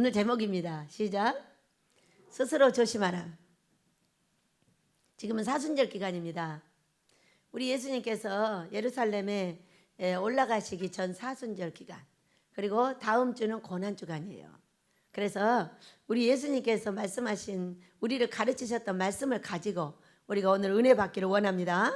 오늘 제목입니다. 시작. 스스로 조심하라. 지금은 사순절 기간입니다. 우리 예수님께서 예루살렘에 올라가시기 전 사순절 기간, 그리고 다음 주는 고난주간이에요. 그래서 우리 예수님께서 말씀하신, 우리를 가르치셨던 말씀을 가지고 우리가 오늘 은혜 받기를 원합니다.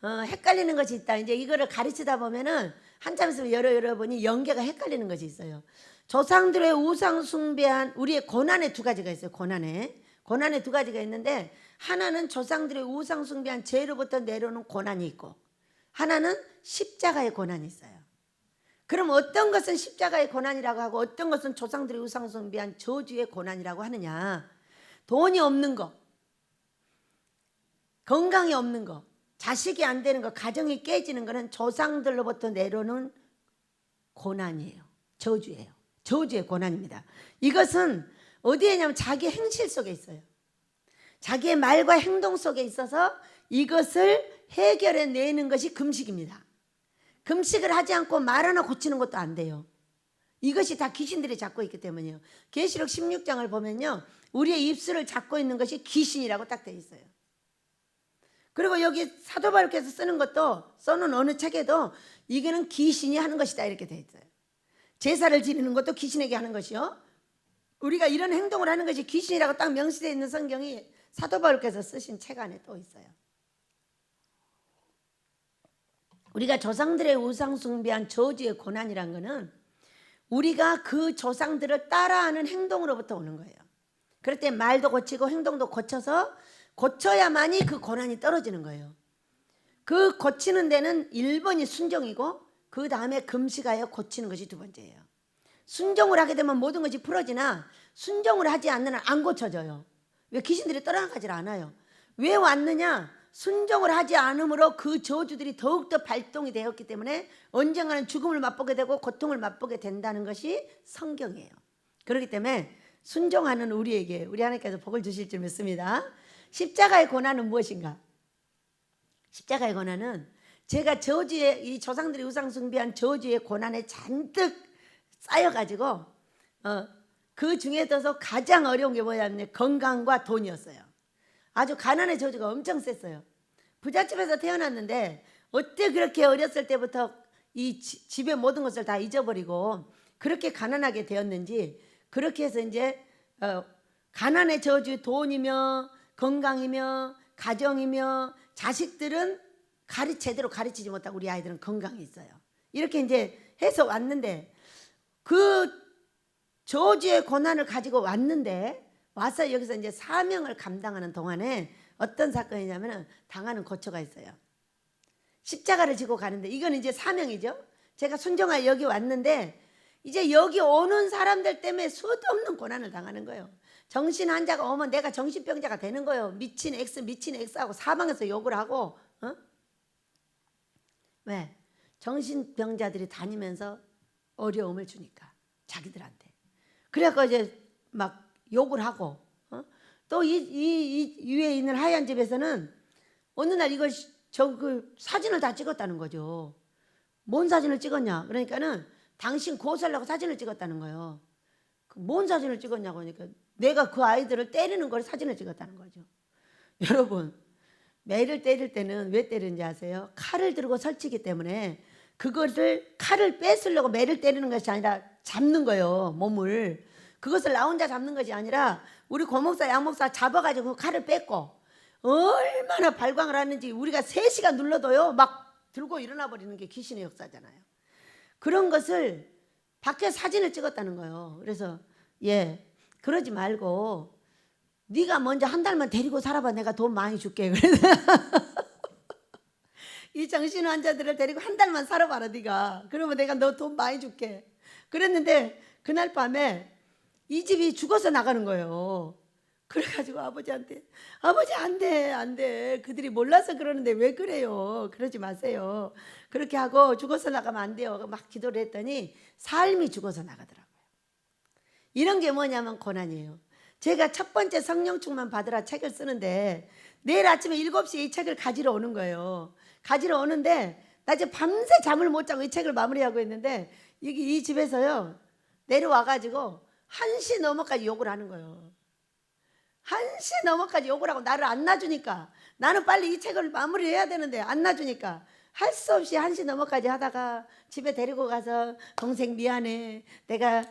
헷갈리는 것이 있다. 이제 이거를 가르치다 보면은 한참 있으면 여러분이 연계가 헷갈리는 것이 있어요. 조상들의 우상 숭배한 우리의 고난의 두 가지가 있어요. 고난의 두 가지가 있는데, 하나는 조상들의 우상 숭배한 죄로부터 내려오는 고난이 있고, 하나는 십자가의 고난이 있어요. 그럼 어떤 것은 십자가의 고난이라고 하고 어떤 것은 조상들의 우상 숭배한 저주의 고난이라고 하느냐? 돈이 없는 거, 건강이 없는 거, 자식이 안 되는 거, 가정이 깨지는 거는 조상들로부터 내려오는 고난이에요. 저주예요. 저주의 고난입니다. 이것은 어디에 있냐면 자기 행실 속에 있어요. 자기의 말과 행동 속에 있어서 이것을 해결해 내는 것이 금식입니다. 금식을 하지 않고 말 하나 고치는 것도 안 돼요. 이것이 다 귀신들이 잡고 있기 때문이에요. 계시록 16장을 보면요, 우리의 입술을 잡고 있는 것이 귀신이라고 딱 되어 있어요. 그리고 여기 사도 바울께서 쓰는 것도, 써놓은 어느 책에도 이거는 귀신이 하는 것이다 이렇게 되어 있어요. 제사를 지내는 것도 귀신에게 하는 것이요, 우리가 이런 행동을 하는 것이 귀신이라고 딱 명시되어 있는 성경이 사도 바울께서 쓰신 책 안에 또 있어요. 우리가 조상들의 우상 숭배한 저주의 고난이란 것은 우리가 그 조상들을 따라하는 행동으로부터 오는 거예요. 그럴 때 말도 고치고 행동도 고쳐야만이 그 고난이 떨어지는 거예요. 그 고치는 데는 1번이 순종이고, 그 다음에 금식하여 고치는 것이 두 번째예요. 순종을 하게 되면 모든 것이 풀어지나, 순종을 하지 않는 한 안 고쳐져요. 왜? 귀신들이 떠나가질 않아요. 왜 왔느냐? 순종을 하지 않으므로 그 저주들이 더욱더 발동이 되었기 때문에 언젠가는 죽음을 맛보게 되고 고통을 맛보게 된다는 것이 성경이에요. 그렇기 때문에 순종하는 우리에게 우리 하나님께서 복을 주실 줄 믿습니다. 십자가의 고난은 무엇인가? 십자가의 고난은 제가 저주의, 이 조상들이 우상 숭배한 저주의 고난에 잔뜩 쌓여가지고 그 중에서도 가장 어려운 게 뭐냐면 건강과 돈이었어요. 아주 가난의 저주가 엄청 셌어요. 부잣집에서 태어났는데 어떻게 그렇게 어렸을 때부터 이 집의 모든 것을 다 잊어버리고 그렇게 가난하게 되었는지, 그렇게 해서 이제 가난의 저주, 돈이며 건강이며 가정이며 자식들은 제대로 가르치지 못하고 우리 아이들은 건강이 있어요. 이렇게 이제 해서 왔는데, 그 저주의 고난을 가지고 왔는데, 와서 여기서 이제 사명을 감당하는 동안에 어떤 사건이냐면 당하는 고초가 있어요. 십자가를 지고 가는데, 이건 이제 사명이죠. 제가 순종하여 여기 왔는데 이제 여기 오는 사람들 때문에 수도 없는 고난을 당하는 거예요. 정신 환자가 오면 내가 정신병자가 되는 거예요. 미친 X하고 사방에서 욕을 하고, 왜? 정신병자들이 다니면서 어려움을 주니까 자기들한테. 그래갖고 이제 막 욕을 하고, 또 이 위에 있는 하얀 집에서는 어느 날 이걸 그 사진을 다 찍었다는 거죠. 뭔 사진을 찍었냐? 그러니까는 당신 고소하려고 사진을 찍었다는 거예요. 뭔 사진을 찍었냐고 하니까 내가 그 아이들을 때리는 걸 사진을 찍었다는 거죠. 여러분, 매를 때릴 때는 왜 때리는지 아세요? 칼을 들고 설치기 때문에 그것을, 칼을 뺏으려고 매를 때리는 것이 아니라 잡는 거예요, 몸을. 그것을 나 혼자 잡는 것이 아니라 우리 고목사 양목사 잡아가지고 칼을 뺏고, 얼마나 발광을 하는지 우리가 3시간 눌러도요 막 들고 일어나 버리는 게 귀신의 역사잖아요. 그런 것을 밖에 사진을 찍었다는 거예요. 그래서 그러지 말고 네가 먼저 한 달만 데리고 살아봐, 내가 돈 많이 줄게. 그래서 이 정신 환자들을 데리고 한 달만 살아봐라 네가. 그러면 내가 너 돈 많이 줄게. 그랬는데 그날 밤에 이 집이 죽어서 나가는 거예요. 그래가지고 아버지한테, 아버지 안 돼. 그들이 몰라서 그러는데 왜 그래요? 그러지 마세요. 그렇게 하고 죽어서 나가면 안 돼요. 막 기도를 했더니 삶이 죽어서 나가더라고요. 이런 게 뭐냐면 고난이에요. 제가 첫 번째 성령 충만 받으라 책을 쓰는데 내일 아침에 7시에 이 책을 가지러 오는 거예요. 가지러 오는데 나 이제 밤새 잠을 못 자고 이 책을 마무리하고 있는데 이 집에서요 내려와가지고 1시 넘어까지 욕을 하는 거예요. 1시 넘어까지 욕을 하고 나를 안 놔주니까, 나는 빨리 이 책을 마무리해야 되는데 안 놔주니까 할 수 없이 1시 넘어까지 하다가 집에 데리고 가서 동생 미안해, 내가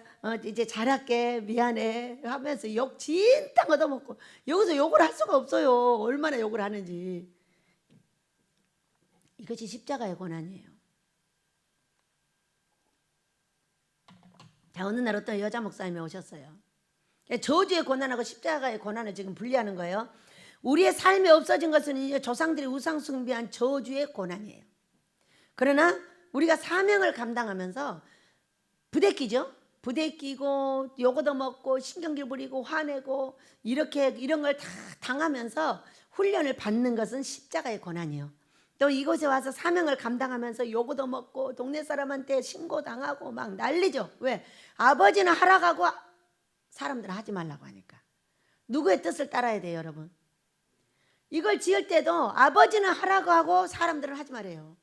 이제 잘할게, 미안해 하면서 욕 진탕 얻어먹고, 여기서 욕을 할 수가 없어요. 얼마나 욕을 하는지. 이것이 십자가의 고난이에요. 자, 어느 날 어떤 여자 목사님이 오셨어요. 저주의 고난하고 십자가의 고난을 지금 분리하는 거예요. 우리의 삶에 없어진 것은 이제 조상들이 우상 숭배한 저주의 고난이에요. 그러나 우리가 사명을 감당하면서 부대끼죠. 부대끼고 욕도 먹고 신경질 부리고 화내고 이렇게 이런 걸 다 당하면서 훈련을 받는 것은 십자가의 고난이에요. 또 이곳에 와서 사명을 감당하면서 욕도 먹고 동네 사람한테 신고당하고 막 난리죠. 왜? 아버지는 하라고 하고 사람들은 하지 말라고 하니까. 누구의 뜻을 따라야 돼요, 여러분? 이걸 지을 때도 아버지는 하라고 하고 사람들은 하지 말아요.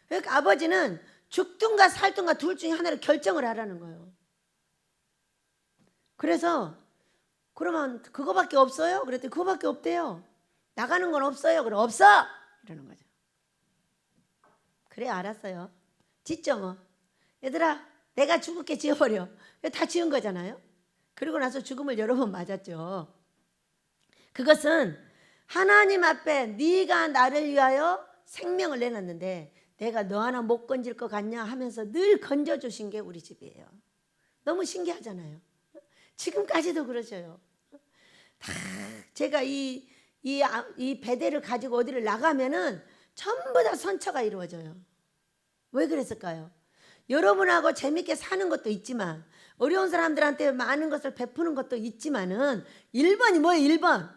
그러니까 아버지는 죽든가 살든가 둘 중에 하나를 결정을 하라는 거예요. 그래서 그러면 그거밖에 없어요? 그랬더니 그거밖에 없대요. 나가는 건 없어요. 그럼 없어! 이러는 거죠. 그래, 알았어요. 짓죠 뭐. 얘들아, 내가 죽을게 지어버려. 다 지은 거잖아요. 그리고 나서 죽음을 여러 번 맞았죠. 그것은 하나님 앞에 네가 나를 위하여 생명을 내놨는데 내가 너 하나 못 건질 것 같냐 하면서 늘 건져주신 게 우리 집이에요. 너무 신기하잖아요. 지금까지도 그러셔요. 다 제가 이 배대를 가지고 어디를 나가면은 전부 다 선처가 이루어져요. 왜 그랬을까요? 여러분하고 재밌게 사는 것도 있지만 어려운 사람들한테 많은 것을 베푸는 것도 있지만은 1번이 뭐예요? 1번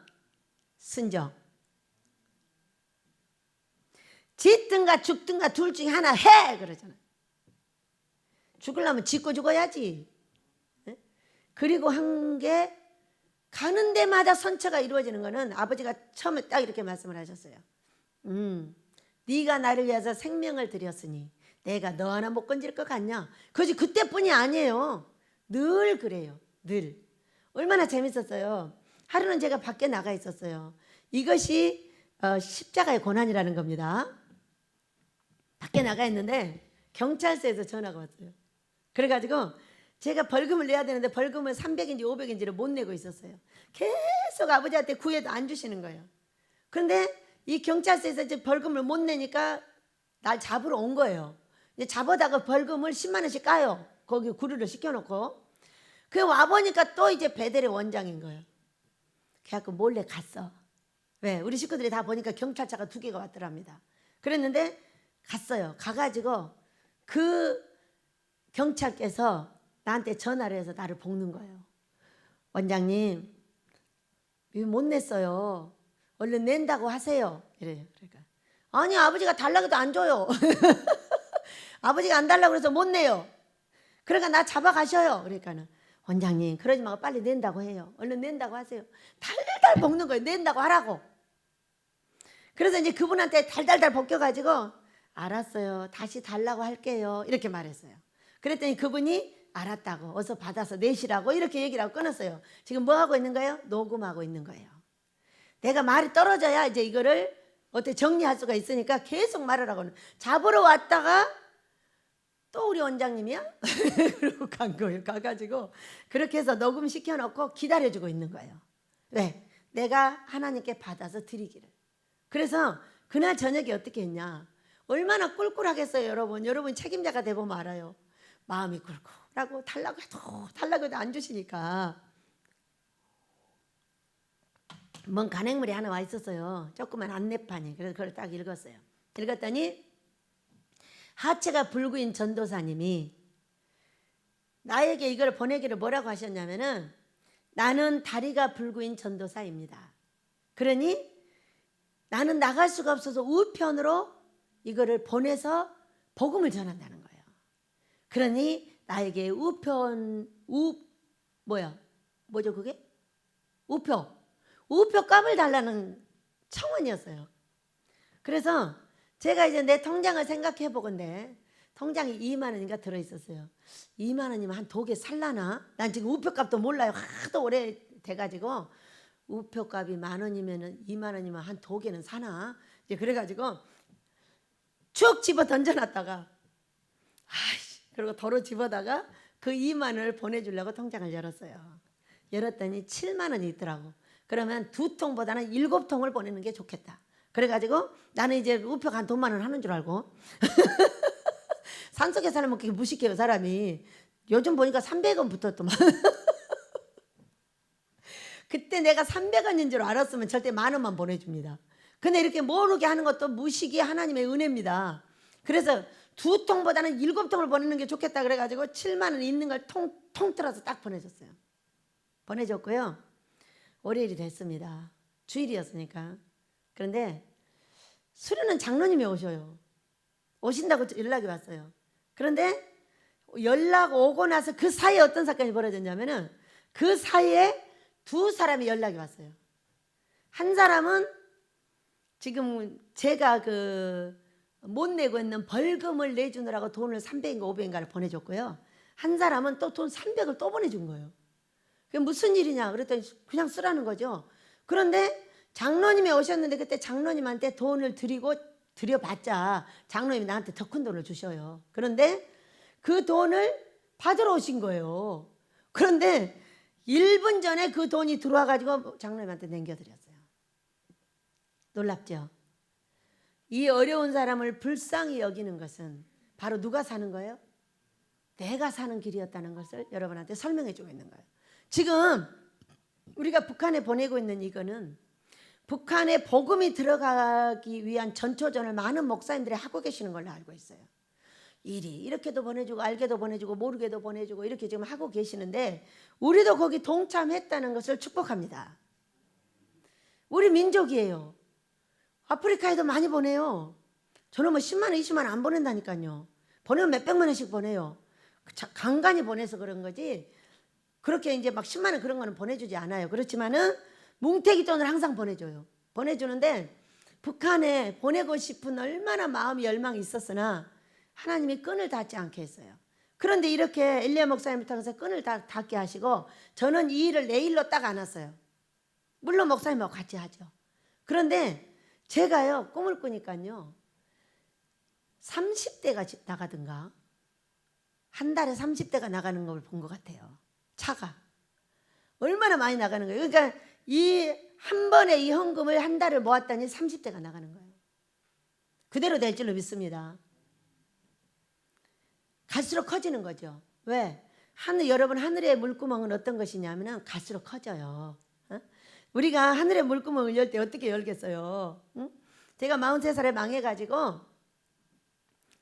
순종. 짓든가 죽든가 둘 중에 하나 해 그러잖아요. 죽으려면 짓고 죽어야지. 그리고 한 게 가는 데마다 선처가 이루어지는 거는 아버지가 처음에 딱 이렇게 말씀을 하셨어요. 네가 나를 위해서 생명을 드렸으니 내가 너 하나 못 건질 것 같냐? 그것이 그때뿐이 아니에요. 늘 그래요. 늘. 얼마나 재밌었어요. 하루는 제가 밖에 나가 있었어요. 이것이 십자가의 고난이라는 겁니다. 밖에 나가 있는데 경찰서에서 전화가 왔어요. 그래가지고 제가 벌금을 내야 되는데 벌금을 300인지 500인지를 못 내고 있었어요. 계속 아버지한테 구해도 안 주시는 거예요. 그런데 이 경찰서에서 이제 벌금을 못 내니까 날 잡으러 온 거예요. 이제 잡아다가 벌금을 10만 원씩 까요. 거기 구류를 시켜놓고. 그 와보니까 또 이제 베델의 원장인 거예요. 그래갖고 몰래 갔어. 왜? 우리 식구들이 다 보니까 경찰차가 2개가 왔더랍니다. 그랬는데 갔어요. 가가지고 그 경찰께서 나한테 전화를 해서 나를 볶는 거예요. 원장님, 못 냈어요. 얼른 낸다고 하세요. 이래요. 그러니까 아니 아버지가 달라고 해도 안 줘요. 아버지가 안 달라고 해서 못 내요. 그러니까 나 잡아가셔요. 그러니까는 원장님 그러지 말고 빨리 낸다고 해요. 얼른 낸다고 하세요. 달달 볶는 거예요. 낸다고 하라고. 그래서 이제 그분한테 달달달 볶여가지고 알았어요. 다시 달라고 할게요. 이렇게 말했어요. 그랬더니 그분이 알았다고 어서 받아서 내시라고 이렇게 얘기를 하고 끊었어요. 지금 뭐 하고 있는 거예요? 녹음하고 있는 거예요. 내가 말이 떨어져야 이제 이거를 어떻게 정리할 수가 있으니까 계속 말을 하고는 잡으러 왔다가 또 우리 원장님이야? 그러고 간 거예요. 가가지고 그렇게 해서 녹음 시켜놓고 기다려주고 있는 거예요. 왜? 내가 하나님께 받아서 드리기를. 그래서 그날 저녁에 어떻게 했냐? 얼마나 꿀꿀하겠어요, 여러분. 여러분 책임자가 되보면 알아요. 마음이 꿀꿀하고 달라고 해도 안 주시니까. 뭔 간행물이 하나 와 있었어요. 조그만 안내판이. 그래서 그걸 딱 읽었어요. 읽었더니 하체가 불구인 전도사님이 나에게 이걸 보내기를 뭐라고 하셨냐면은 나는 다리가 불구인 전도사입니다. 그러니 나는 나갈 수가 없어서 우편으로 이거를 보내서 복음을 전한다는 거예요. 그러니 나에게 뭐죠 그게? 우표 값을 달라는 청원이었어요. 그래서 제가 이제 내 통장을 생각해 보건데 통장에 2만 원인가 들어있었어요. 2만 원이면 한 독에 살라나? 난 지금 우표값도 몰라요. 하도 오래 돼가지고 우표값이 10,000원이면은 2만 원이면 한 독에는 사나? 이제 그래가지고 쭉 집어 던져놨다가 그리고 도로 집어다가 그 2만 원을 보내주려고 통장을 열었어요. 열었더니 7만 원이 있더라고. 그러면 2통보다는 7통을 보내는 게 좋겠다. 그래가지고 나는 이제 우표가 한 돈만 원 하는 줄 알고 산속에 살면 그렇게 무식해요 사람이. 요즘 보니까 300원 붙었더만. 그때 내가 300원인 줄 알았으면 절대 10,000원만 보내줍니다. 근데 이렇게 모르게 하는 것도 무식이 하나님의 은혜입니다. 그래서 2통보다는 7통을 보내는 게 좋겠다 그래가지고 7만 원 있는 걸 통틀어서 딱 보내줬어요. 보내줬고요. 월요일이 됐습니다. 주일이었으니까. 그런데 수련은 장로님이 오셔요. 오신다고 연락이 왔어요. 그런데 연락 오고 나서 그 사이에 어떤 사건이 벌어졌냐면은 그 사이에 2사람이 연락이 왔어요. 한 사람은 지금 제가 못 내고 있는 벌금을 내주느라고 돈을 300인가 500인가를 보내줬고요. 한 사람은 또 돈 300을 또 보내준 거예요. 그게 무슨 일이냐 그랬더니 그냥 쓰라는 거죠. 그런데 장로님이 오셨는데 그때 장로님한테 돈을 드려봤자 장로님이 나한테 더 큰 돈을 주셔요. 그런데 그 돈을 받으러 오신 거예요. 그런데 1분 전에 그 돈이 들어와가지고 장로님한테 남겨드렸어요. 놀랍죠? 이 어려운 사람을 불쌍히 여기는 것은 바로 누가 사는 거예요? 내가 사는 길이었다는 것을 여러분한테 설명해 주고 있는 거예요. 지금 우리가 북한에 보내고 있는 이거는 북한에 복음이 들어가기 위한 전초전을 많은 목사님들이 하고 계시는 걸로 알고 있어요. 이렇게도 보내주고 알게도 보내주고 모르게도 보내주고 이렇게 지금 하고 계시는데 우리도 거기 동참했다는 것을 축복합니다. 우리 민족이에요. 아프리카에도 많이 보내요. 저는 뭐 10만 원 20만 원 안 보낸다니까요. 보내면 몇백만 원씩 보내요. 간간히 보내서 그런 거지 그렇게 이제 막 10만 원 그런 거는 보내주지 않아요. 그렇지만은 뭉태기 돈을 항상 보내줘요. 보내주는데 북한에 보내고 싶은 얼마나 마음이 열망이 있었으나 하나님이 끈을 닿지 않게 했어요. 그런데 이렇게 엘리야 목사님을 통해서 끈을 닿게 하시고 저는 이 일을 내 일로 딱 안았어요. 물론 목사님하고 같이 하죠. 그런데 제가요 꿈을 꾸니까요 30대가 나가든가 한 달에 30대가 나가는 걸 본 것 같아요. 차가 얼마나 많이 나가는 거예요. 그러니까 이 한 번에 이 헌금을 한 달을 모았더니 30대가 나가는 거예요. 그대로 될 줄로 믿습니다. 갈수록 커지는 거죠. 왜? 여러분 하늘의 물구멍은 어떤 것이냐면 갈수록 커져요. 우리가 하늘의 물구멍을 열 때 어떻게 열겠어요? 제가 43살에 망해가지고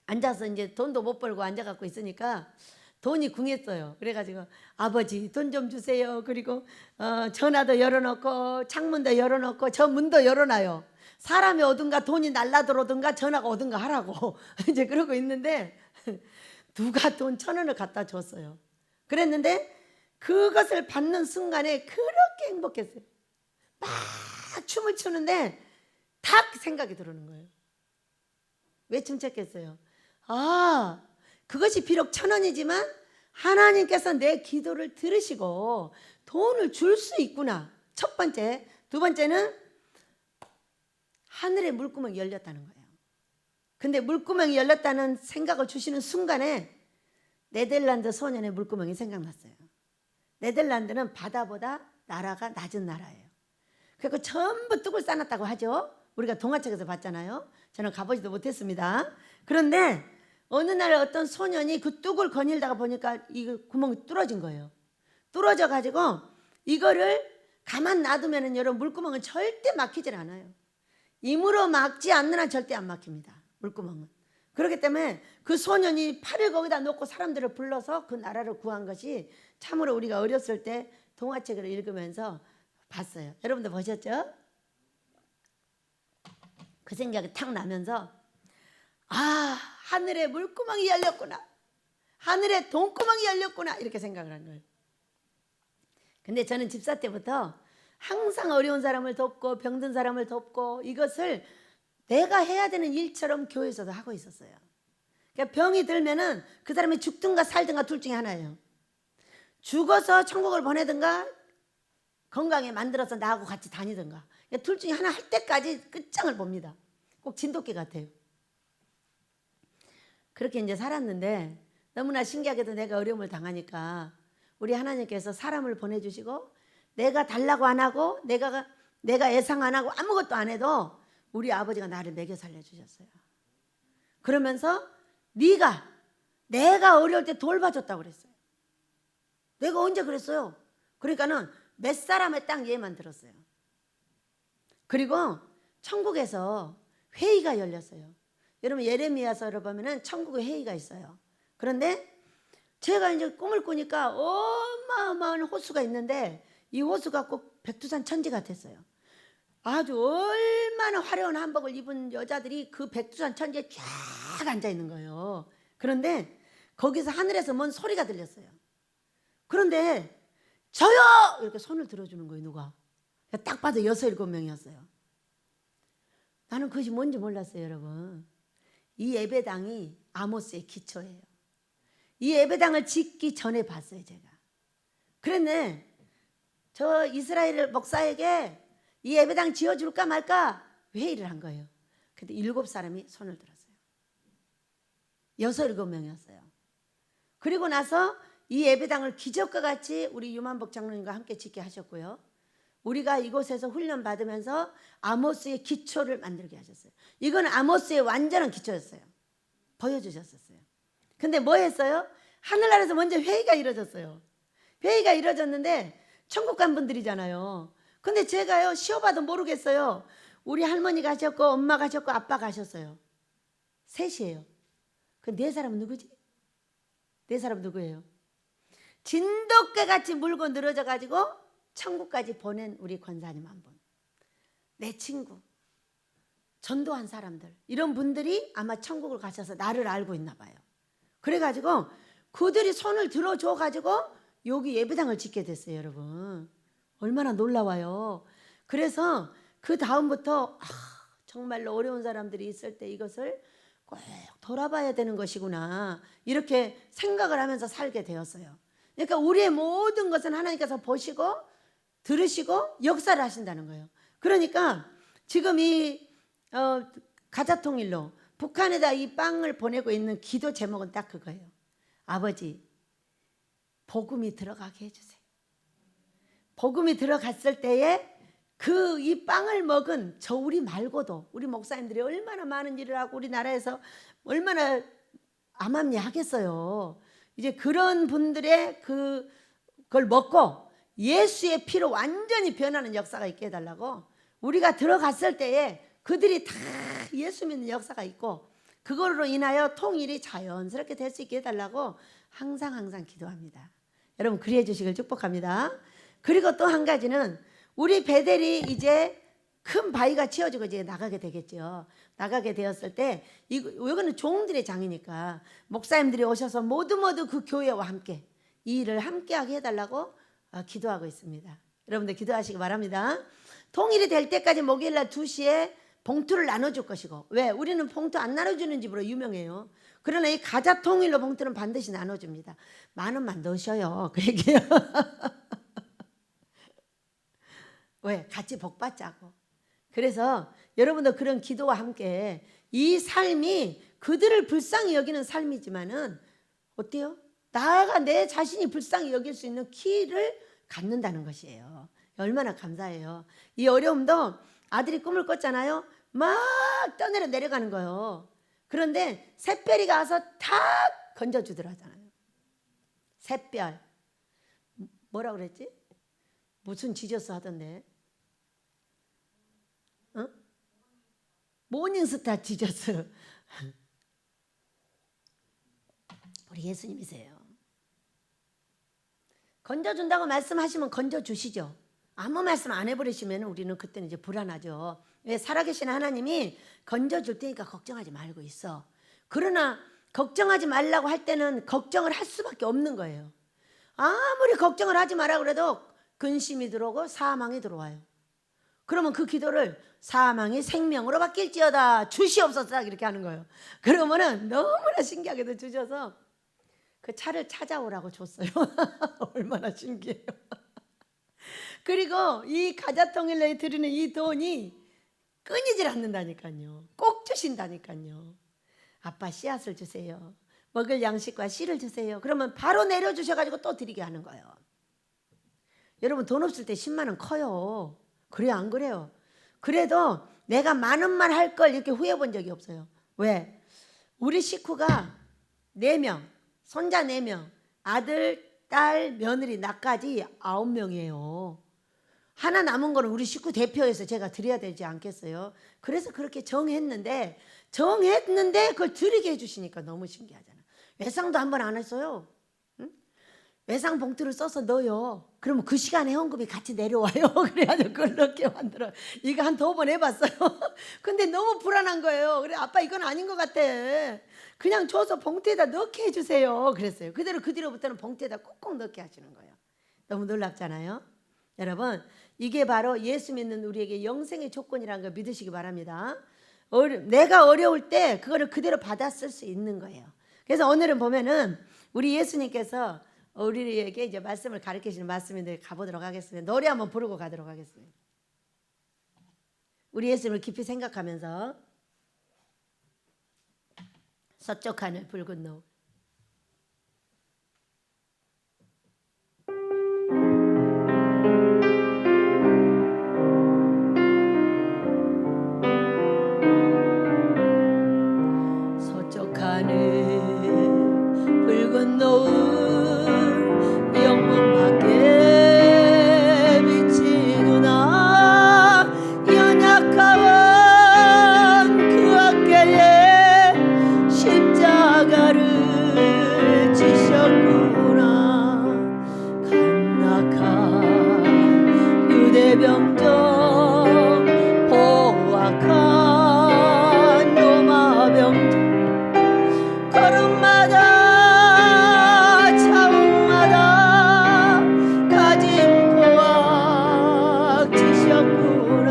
앉아서 이제 돈도 못 벌고 앉아갖고 있으니까 돈이 궁했어요. 그래가지고 아버지 돈 좀 주세요. 그리고 전화도 열어놓고 창문도 열어놓고 저 문도 열어놔요. 사람이 오든가 돈이 날라들어오든가 전화가 오든가 하라고 이제 그러고 있는데 누가 돈 1,000원을 갖다 줬어요. 그랬는데 그것을 받는 순간에 그렇게 행복했어요. 막 춤을 추는데 탁 생각이 들어오는 거예요. 왜 춤췄겠어요? 그것이 비록 1,000원이지만 하나님께서 내 기도를 들으시고 돈을 줄 수 있구나. 첫 번째. 두 번째는 하늘의 물구멍이 열렸다는 거예요. 근데 물구멍이 열렸다는 생각을 주시는 순간에 네덜란드 소년의 물구멍이 생각났어요. 네덜란드는 바다보다 나라가 낮은 나라예요. 그리고 전부 뚝을 쌓아놨다고 하죠. 우리가 동화책에서 봤잖아요. 저는 가보지도 못했습니다. 그런데 어느 날 어떤 소년이 그 뚝을 거닐다가 보니까 이 구멍이 뚫어진 거예요. 뚫어져 가지고 이거를 가만 놔두면은 여러분 물구멍은 절대 막히질 않아요. 힘으로 막지 않는 한 절대 안 막힙니다. 물구멍은. 그렇기 때문에 그 소년이 팔을 거기다 놓고 사람들을 불러서 그 나라를 구한 것이 참으로 우리가 어렸을 때 동화책을 읽으면서 봤어요. 여러분들 보셨죠? 그 생각이 탁 나면서 하늘에 물구멍이 열렸구나. 하늘에 돈구멍이 열렸구나. 이렇게 생각을 한 거예요. 근데 저는 집사 때부터 항상 어려운 사람을 돕고 병든 사람을 돕고 이것을 내가 해야 되는 일처럼 교회에서도 하고 있었어요. 그러니까 병이 들면은 그 사람이 죽든가 살든가 둘 중에 하나예요. 죽어서 천국을 보내든가 건강에 만들어서 나하고 같이 다니든가. 그러니까 둘 중에 하나 할 때까지 끝장을 봅니다. 꼭 진돗개 같아요. 그렇게 이제 살았는데 너무나 신기하게도 내가 어려움을 당하니까 우리 하나님께서 사람을 보내주시고 내가 달라고 안 하고 내가 예상 안 하고 아무것도 안 해도 우리 아버지가 나를 먹여 살려주셨어요. 그러면서 내가 어려울 때 돌봐줬다고 그랬어요. 내가 언제 그랬어요? 그러니까는 몇 사람의 땅 얘만 들었어요. 그리고 천국에서 회의가 열렸어요. 여러분 예레미야서를 보면은 천국에 회의가 있어요. 그런데 제가 이제 꿈을 꾸니까 어마어마한 호수가 있는데 이 호수가 꼭 백두산 천지 같았어요. 아주 얼마나 화려한 한복을 입은 여자들이 그 백두산 천지에 쫙 앉아 있는 거예요. 그런데 거기서 하늘에서 뭔 소리가 들렸어요. 그런데 저요! 이렇게 손을 들어주는 거예요. 누가? 딱 봐도 6, 7명이었어요. 나는 그것이 뭔지 몰랐어요. 여러분, 이 예배당이 아모스의 기초예요. 이 예배당을 짓기 전에 봤어요. 제가. 그랬네. 저 이스라엘 목사에게 이 예배당 지어줄까 말까 회의를 한 거예요. 근데 7사람이 손을 들었어요. 6, 7명이었어요. 그리고 나서 이 예배당을 기적과 같이 우리 유만복 장로님과 함께 짓게 하셨고요. 우리가 이곳에서 훈련 받으면서 아모스의 기초를 만들게 하셨어요. 이건 아모스의 완전한 기초였어요. 보여주셨었어요. 근데 뭐 했어요? 하늘나라에서 먼저 회의가 이루어졌어요. 회의가 이루어졌는데 천국 간 분들이잖아요. 근데 제가요 쉬어봐도 모르겠어요. 우리 할머니 가셨고 엄마 가셨고 아빠 가셨어요. 셋이에요. 그 4사람은 누구지? 4사람 누구예요? 진돗개 같이 물고 늘어져 가지고 천국까지 보낸 우리 권사님 한 분. 내 친구. 전도한 사람들. 이런 분들이 아마 천국을 가셔서 나를 알고 있나 봐요. 그래가지고 그들이 손을 들어줘 가지고 여기 예배당을 짓게 됐어요. 여러분, 얼마나 놀라워요. 그래서 그 다음부터 정말로 어려운 사람들이 있을 때 이것을 꼭 돌아봐야 되는 것이구나 이렇게 생각을 하면서 살게 되었어요. 그러니까 우리의 모든 것은 하나님께서 보시고 들으시고 역사를 하신다는 거예요. 그러니까 지금 이 가자통일로 북한에다 이 빵을 보내고 있는 기도 제목은 딱 그거예요. 아버지, 복음이 들어가게 해주세요. 복음이 들어갔을 때에 그 이 빵을 먹은 저 우리 말고도 우리 목사님들이 얼마나 많은 일을 하고 우리나라에서 얼마나 암암리 하겠어요. 이제 그런 분들의 그걸 먹고 예수의 피로 완전히 변하는 역사가 있게 해달라고, 우리가 들어갔을 때에 그들이 다 예수 믿는 역사가 있고 그걸로 인하여 통일이 자연스럽게 될 수 있게 해달라고 항상 기도합니다. 여러분 그리해 주시길 축복합니다. 그리고 또 한 가지는 우리 베델이 이제 큰 바위가 치워지고 이제 나가게 되겠죠. 나가게 되었을 때 이거는 종들의 장이니까 목사님들이 오셔서 모두 그 교회와 함께 이 일을 함께하게 해달라고 기도하고 있습니다. 여러분들 기도하시기 바랍니다. 통일이 될 때까지 목요일날 2시에 봉투를 나눠줄 것이고, 왜? 우리는 봉투 안 나눠주는 집으로 유명해요. 그러나 이 가자 통일로 봉투는 반드시 나눠줍니다. 10,000원만 넣으셔요. 그 얘기예요. 왜? 같이 복 받자고. 그래서 여러분도 그런 기도와 함께 이 삶이 그들을 불쌍히 여기는 삶이지만은 어때요? 나가 내 자신이 불쌍히 여길 수 있는 키를 갖는다는 것이에요. 얼마나 감사해요. 이 어려움도 아들이 꿈을 꿨잖아요. 막 떠내려 내려가는 거예요. 그런데 샛별이가 와서 탁 건져주더라잖아요. 샛별. 뭐라 그랬지? 무슨 지저스 하던데? 모닝스타 지저스. 우리 예수님이세요. 건져준다고 말씀하시면 건져주시죠. 아무 말씀 안 해버리시면 우리는 그때는 이제 불안하죠. 왜? 살아계신 하나님이 건져줄 테니까 걱정하지 말고 있어. 그러나 걱정하지 말라고 할 때는 걱정을 할 수밖에 없는 거예요. 아무리 걱정을 하지 마라 그래도 근심이 들어오고 사망이 들어와요. 그러면 그 기도를 사망이 생명으로 바뀔지어다 주시옵소서 이렇게 하는 거예요. 그러면은 너무나 신기하게도 주셔서 그 차를 찾아오라고 줬어요. 얼마나 신기해요. 그리고 이 가자통일로에 드리는 이 돈이 끊이질 않는다니까요. 꼭 주신다니까요. 아빠 씨앗을 주세요. 먹을 양식과 씨를 주세요. 그러면 바로 내려주셔가지고 또 드리게 하는 거예요. 여러분 돈 없을 때 10만 원 커요. 그래요 안 그래요? 그래도 내가 만 원만 할 걸 이렇게 후회 본 적이 없어요. 왜? 우리 식구가 4명, 손자 4명, 아들, 딸, 며느리, 나까지 9명이에요. 하나 남은 거는 우리 식구 대표해서 제가 드려야 되지 않겠어요? 그래서 그렇게 정했는데 그걸 드리게 해주시니까 너무 신기하잖아. 외상도 한 번 안 했어요. 응? 외상 봉투를 써서 넣어요. 그러면 그 시간에 헌금이 같이 내려와요. 그래가지고 그걸 넣게 만들어요. 이거 한 2번 해봤어요. 근데 너무 불안한 거예요. 그래 아빠 이건 아닌 것 같아. 그냥 줘서 봉투에다 넣게 해주세요. 그랬어요. 그 뒤로부터는 봉투에다 꾹꾹 넣게 하시는 거예요. 너무 놀랍잖아요. 여러분 이게 바로 예수 믿는 우리에게 영생의 조건이라는 걸 믿으시기 바랍니다. 내가 어려울 때 그거를 그대로 받아 쓸 수 있는 거예요. 그래서 오늘은 보면은 우리 예수님께서 우리에게 이제 말씀을 가르치시는 말씀인데 가보도록 하겠습니다. 노래 한번 부르고 가도록 하겠습니다. 우리 예수님을 깊이 생각하면서 서쪽 하늘 붉은 노을 서쪽 하늘 붉은 노을 영문 밖에 비치누나 연약하원 그 어깨에 십자가를 지셨구나. 간낙한 유대병정 포악한 로마병정 걸음마다 차옥마다 가짐포악 지셨구나.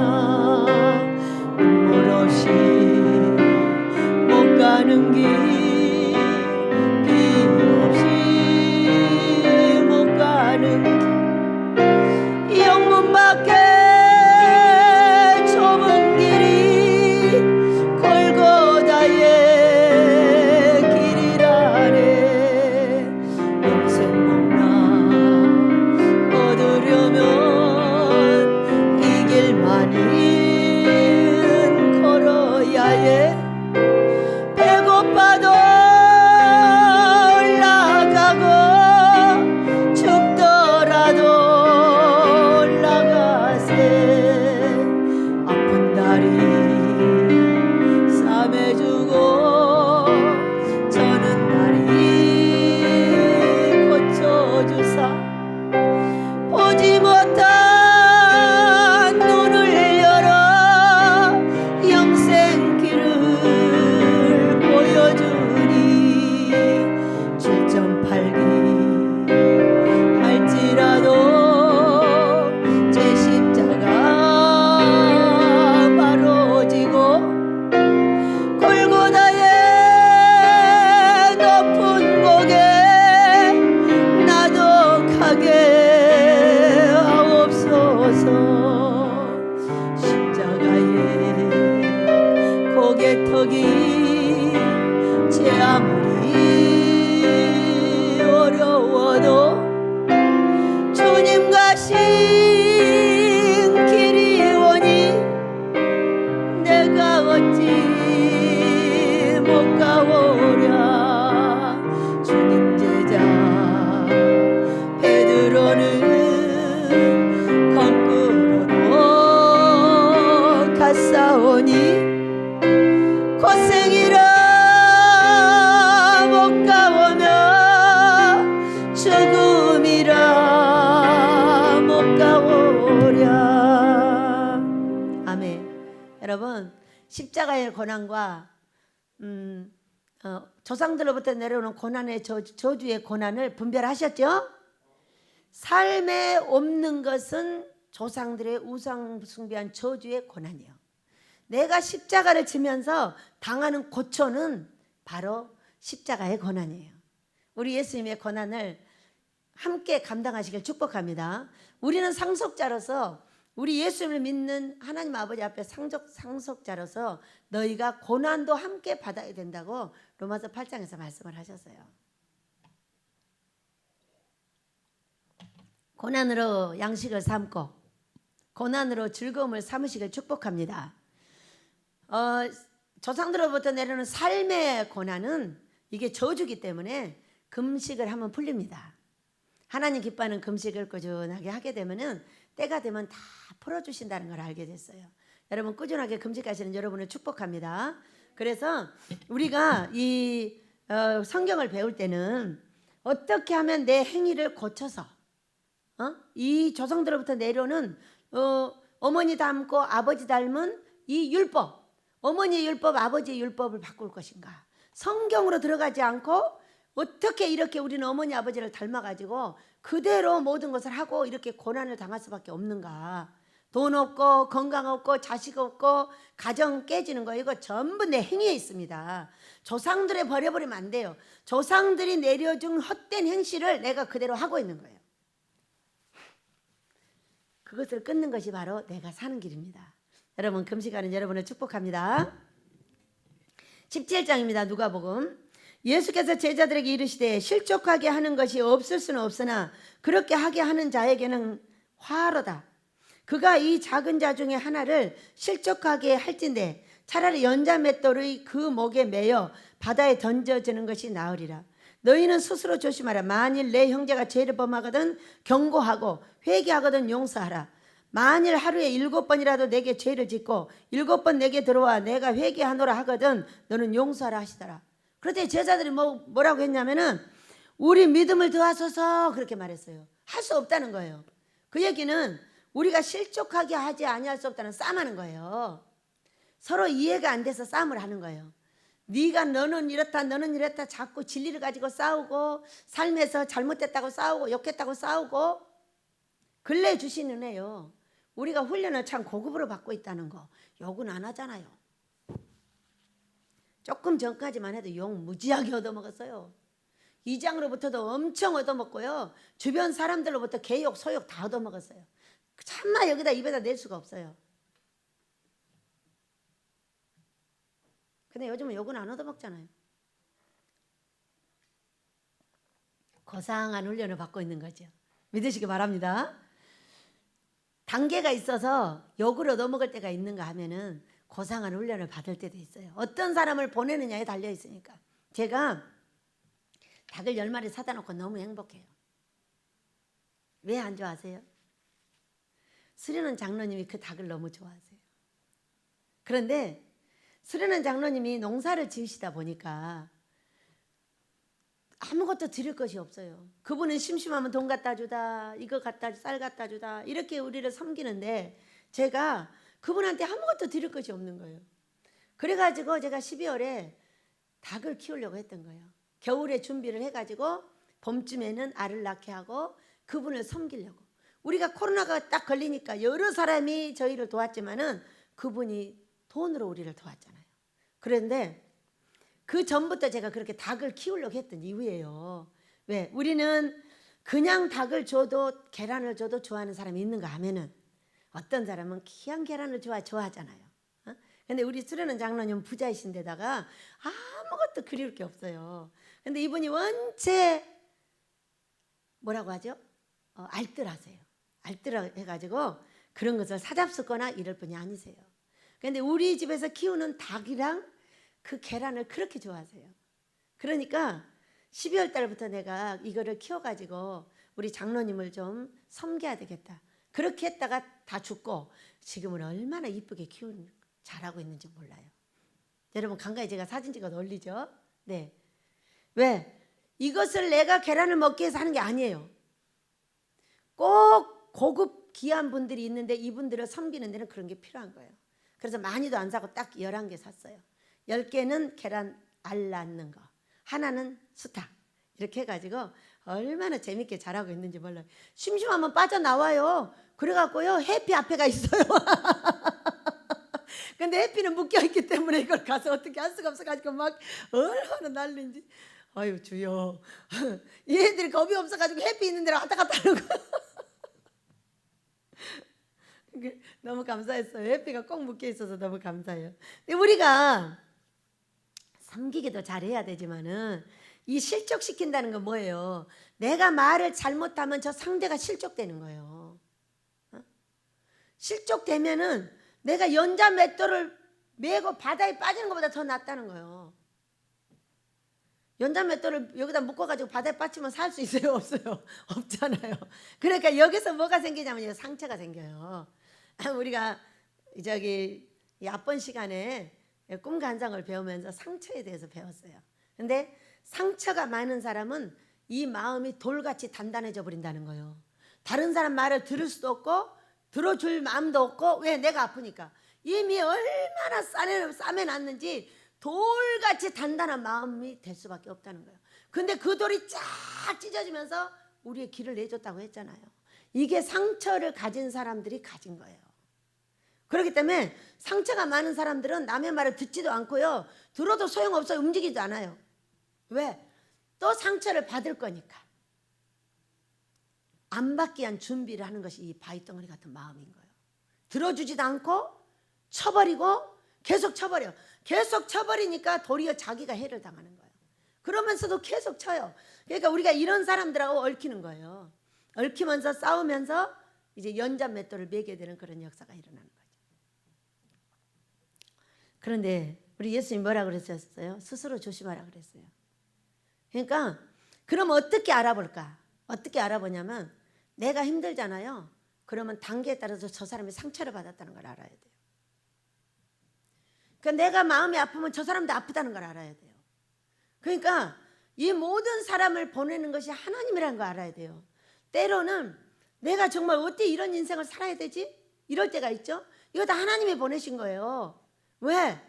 눈물 없이 못 가는 길 비 없이 못 가는 길 영문 밖에 좁은 길이 골고다의 길이라네. 영생 목나 얻으려면 이 길만은 걸어야 해. 배고파도 올라가고 죽더라도 올라가세. 아픈 다리 싸매주고 저는 다리 고쳐주사. 보지 못한 눈을 열어 영생길을 보여주니 7.8기 할지라도 제 십자가 바로 지고 골고다의 높은 곡에 나도 가게 하옵소서. 십자가에 고개턱이 제 아무리 어려워도 주님 가신 길이 오니 내가 어찌 못 가오랴. 주님 제자 베드로는 거꾸로도 갔사오니 고생이라 못 가오며 죽음이라 못 가오랴. 아멘. 여러분 십자가의 고난과 조상들로부터 내려오는 고난의 저주의 고난을 분별하셨죠? 삶에 없는 것은 조상들의 우상 숭배한 저주의 고난이에요. 내가 십자가를 지면서 당하는 고초는 바로 십자가의 고난이에요. 우리 예수님의 고난을 함께 감당하시길 축복합니다. 우리는 상속자로서, 우리 예수님을 믿는 하나님 아버지 앞에 상속자로서 너희가 고난도 함께 받아야 된다고 로마서 8장에서 말씀을 하셨어요. 고난으로 양식을 삼고 고난으로 즐거움을 삼으시길 축복합니다. 조상들로부터 내려오는 삶의 고난은 이게 저주기 때문에 금식을 하면 풀립니다. 하나님 기뻐하는 금식을 꾸준하게 하게 되면은 때가 되면 다 풀어주신다는 걸 알게 됐어요. 여러분 꾸준하게 금식하시는 여러분을 축복합니다. 그래서 우리가 이 성경을 배울 때는 어떻게 하면 내 행위를 고쳐서 이 조상들로부터 내려오는 어머니 닮고 아버지 닮은 이 율법, 어머니의 율법, 아버지의 율법을 바꿀 것인가? 성경으로 들어가지 않고 어떻게 이렇게 우리는 어머니 아버지를 닮아가지고 그대로 모든 것을 하고 이렇게 고난을 당할 수밖에 없는가? 돈 없고 건강 없고 자식 없고 가정 깨지는 거 이거 전부 내 행위에 있습니다. 조상들에 버려버리면 안 돼요. 조상들이 내려준 헛된 행실을 내가 그대로 하고 있는 거예요. 그것을 끊는 것이 바로 내가 사는 길입니다. 여러분 금식하는 여러분을 축복합니다. 17장입니다. 누가복음. 예수께서 제자들에게 이르시되 실족하게 하는 것이 없을 수는 없으나 그렇게 하게 하는 자에게는 화로다. 그가 이 작은 자 중에 하나를 실족하게 할진대 차라리 연자 맷돌의 그 목에 매여 바다에 던져지는 것이 나으리라. 너희는 스스로 조심하라. 만일 내 형제가 죄를 범하거든 경고하고 회개하거든 용서하라. 만일 하루에 7번이라도 내게 죄를 짓고 7번 내게 들어와 내가 회개하노라 하거든 너는 용서하라 하시더라. 그런데 제자들이 뭐라고 했냐면은 우리 믿음을 더하소서 그렇게 말했어요. 할 수 없다는 거예요. 그 얘기는 우리가 실족하게 하지 아니할 수 없다는 싸움하는 거예요. 서로 이해가 안 돼서 싸움을 하는 거예요. 네가 너는 이렇다 너는 이렇다 자꾸 진리를 가지고 싸우고 삶에서 잘못됐다고 싸우고 욕했다고 싸우고 근래 주신 은혜요. 우리가 훈련을 참 고급으로 받고 있다는 거 욕은 안 하잖아요. 조금 전까지만 해도 욕 무지하게 얻어먹었어요. 이장으로부터도 엄청 얻어먹고요. 주변 사람들로부터 개욕 소욕 다 얻어먹었어요. 참나 여기다 입에다 낼 수가 없어요. 근데 요즘은 욕은 안 얻어먹잖아요. 고상한 훈련을 받고 있는 거죠. 믿으시기 바랍니다. 단계가 있어서 욕을 얻어먹을 때가 있는가 하면은 고상한 훈련을 받을 때도 있어요. 어떤 사람을 보내느냐에 달려 있으니까. 제가 닭을 10마리 사다 놓고 너무 행복해요. 왜 안 좋아하세요? 수련원 장로님이 그 닭을 너무 좋아하세요. 그런데 수련원 장로님이 농사를 지으시다 보니까 아무것도 드릴 것이 없어요. 그분은 심심하면 돈 갖다 주다, 이거 갖다 쌀 갖다 주다 이렇게 우리를 섬기는데 제가 그분한테 아무것도 드릴 것이 없는 거예요. 그래가지고 제가 12월에 닭을 키우려고 했던 거예요. 겨울에 준비를 해가지고 봄쯤에는 알을 낳게 하고 그분을 섬기려고. 우리가 코로나가 딱 걸리니까 여러 사람이 저희를 도왔지만은 그분이 돈으로 우리를 도왔잖아요. 그런데 그 전부터 제가 그렇게 닭을 키우려고 했던 이유예요. 왜? 우리는 그냥 닭을 줘도 계란을 줘도 좋아하는 사람이 있는가 하면은 어떤 사람은 귀한 계란을 좋아하잖아요. 근데 우리 수련원 장로님 부자이신데다가 아무것도 그리울 게 없어요. 근데 이분이 원체 뭐라고 하죠? 알뜰하세요. 알뜰해가지고 그런 것을 사잡수거나 이럴 분이 아니세요. 근데 우리 집에서 키우는 닭이랑 그 계란을 그렇게 좋아하세요. 그러니까 12월 달부터 내가 이거를 키워가지고 우리 장로님을 좀 섬겨야 되겠다. 그렇게 했다가 다 죽고 지금은 얼마나 이쁘게 잘하고 있는지 몰라요. 여러분 간간히 제가 사진 찍어서 올리죠. 네. 왜? 이것을 내가 계란을 먹기 위해서 하는 게 아니에요. 꼭 고급 귀한 분들이 있는데 이분들을 섬기는 데는 그런 게 필요한 거예요. 그래서 많이도 안 사고 딱 11개 샀어요. 10개는 계란 알 낳는 거, 하나는 수탉 이렇게 해가지고 얼마나 재밌게 잘하고 있는지 몰라요. 심심하면 빠져나와요. 그래갖고요 해피 앞에가 있어요. 근데 해피는 묶여있기 때문에 이걸 가서 어떻게 할 수가 없어가지고 막 얼마나 난리인지. 아유 주여. 얘들이 겁이 없어가지고 해피 있는 데로 왔다 갔다 하는 거. 너무 감사했어요. 해피가 꼭 묶여있어서 너무 감사해요. 근데 우리가 섬기기도 잘해야 되지만은 이 실족시킨다는 건 뭐예요? 내가 말을 잘못하면 저 상대가 실족되는 거예요. 실족되면은 내가 연자 맷돌을 메고 바다에 빠지는 것보다 더 낫다는 거예요. 연자 맷돌을 여기다 묶어가지고 바다에 빠지면 살 수 있어요? 없어요? 없잖아요. 그러니까 여기서 뭐가 생기냐면 상처가 생겨요. 우리가 저기 앞번 시간에 꿈과 환상을 배우면서 상처에 대해서 배웠어요. 근데 상처가 많은 사람은 이 마음이 돌같이 단단해져 버린다는 거예요. 다른 사람 말을 들을 수도 없고 들어줄 마음도 없고. 왜? 내가 아프니까. 이미 얼마나 싸매놨는지 돌같이 단단한 마음이 될 수밖에 없다는 거예요. 근데 그 돌이 쫙 찢어지면서 우리의 길을 내줬다고 했잖아요. 이게 상처를 가진 사람들이 가진 거예요. 그렇기 때문에 상처가 많은 사람들은 남의 말을 듣지도 않고요. 들어도 소용없어요. 움직이지도 않아요. 왜? 또 상처를 받을 거니까. 안 받기 위한 준비를 하는 것이 이 바위덩어리 같은 마음인 거예요. 들어주지도 않고 쳐버리고 계속 쳐버려. 계속 쳐버리니까 도리어 자기가 해를 당하는 거예요. 그러면서도 계속 쳐요. 그러니까 우리가 이런 사람들하고 얽히는 거예요. 얽히면서 싸우면서 이제 연자 맷돌을 매게 되는 그런 역사가 일어나는 거죠. 그런데 우리 예수님이 뭐라 그랬었어요? 스스로 조심하라 그랬어요. 그러니까 그럼 어떻게 알아볼까? 어떻게 알아보냐면 내가 힘들잖아요. 그러면 단계에 따라서 저 사람이 상처를 받았다는 걸 알아야 돼요. 그러니까 내가 마음이 아프면 저 사람도 아프다는 걸 알아야 돼요. 그러니까 이 모든 사람을 보내는 것이 하나님이라는 걸 알아야 돼요. 때로는 내가 정말 어떻게 이런 인생을 살아야 되지? 이럴 때가 있죠. 이거 다 하나님이 보내신 거예요. 왜?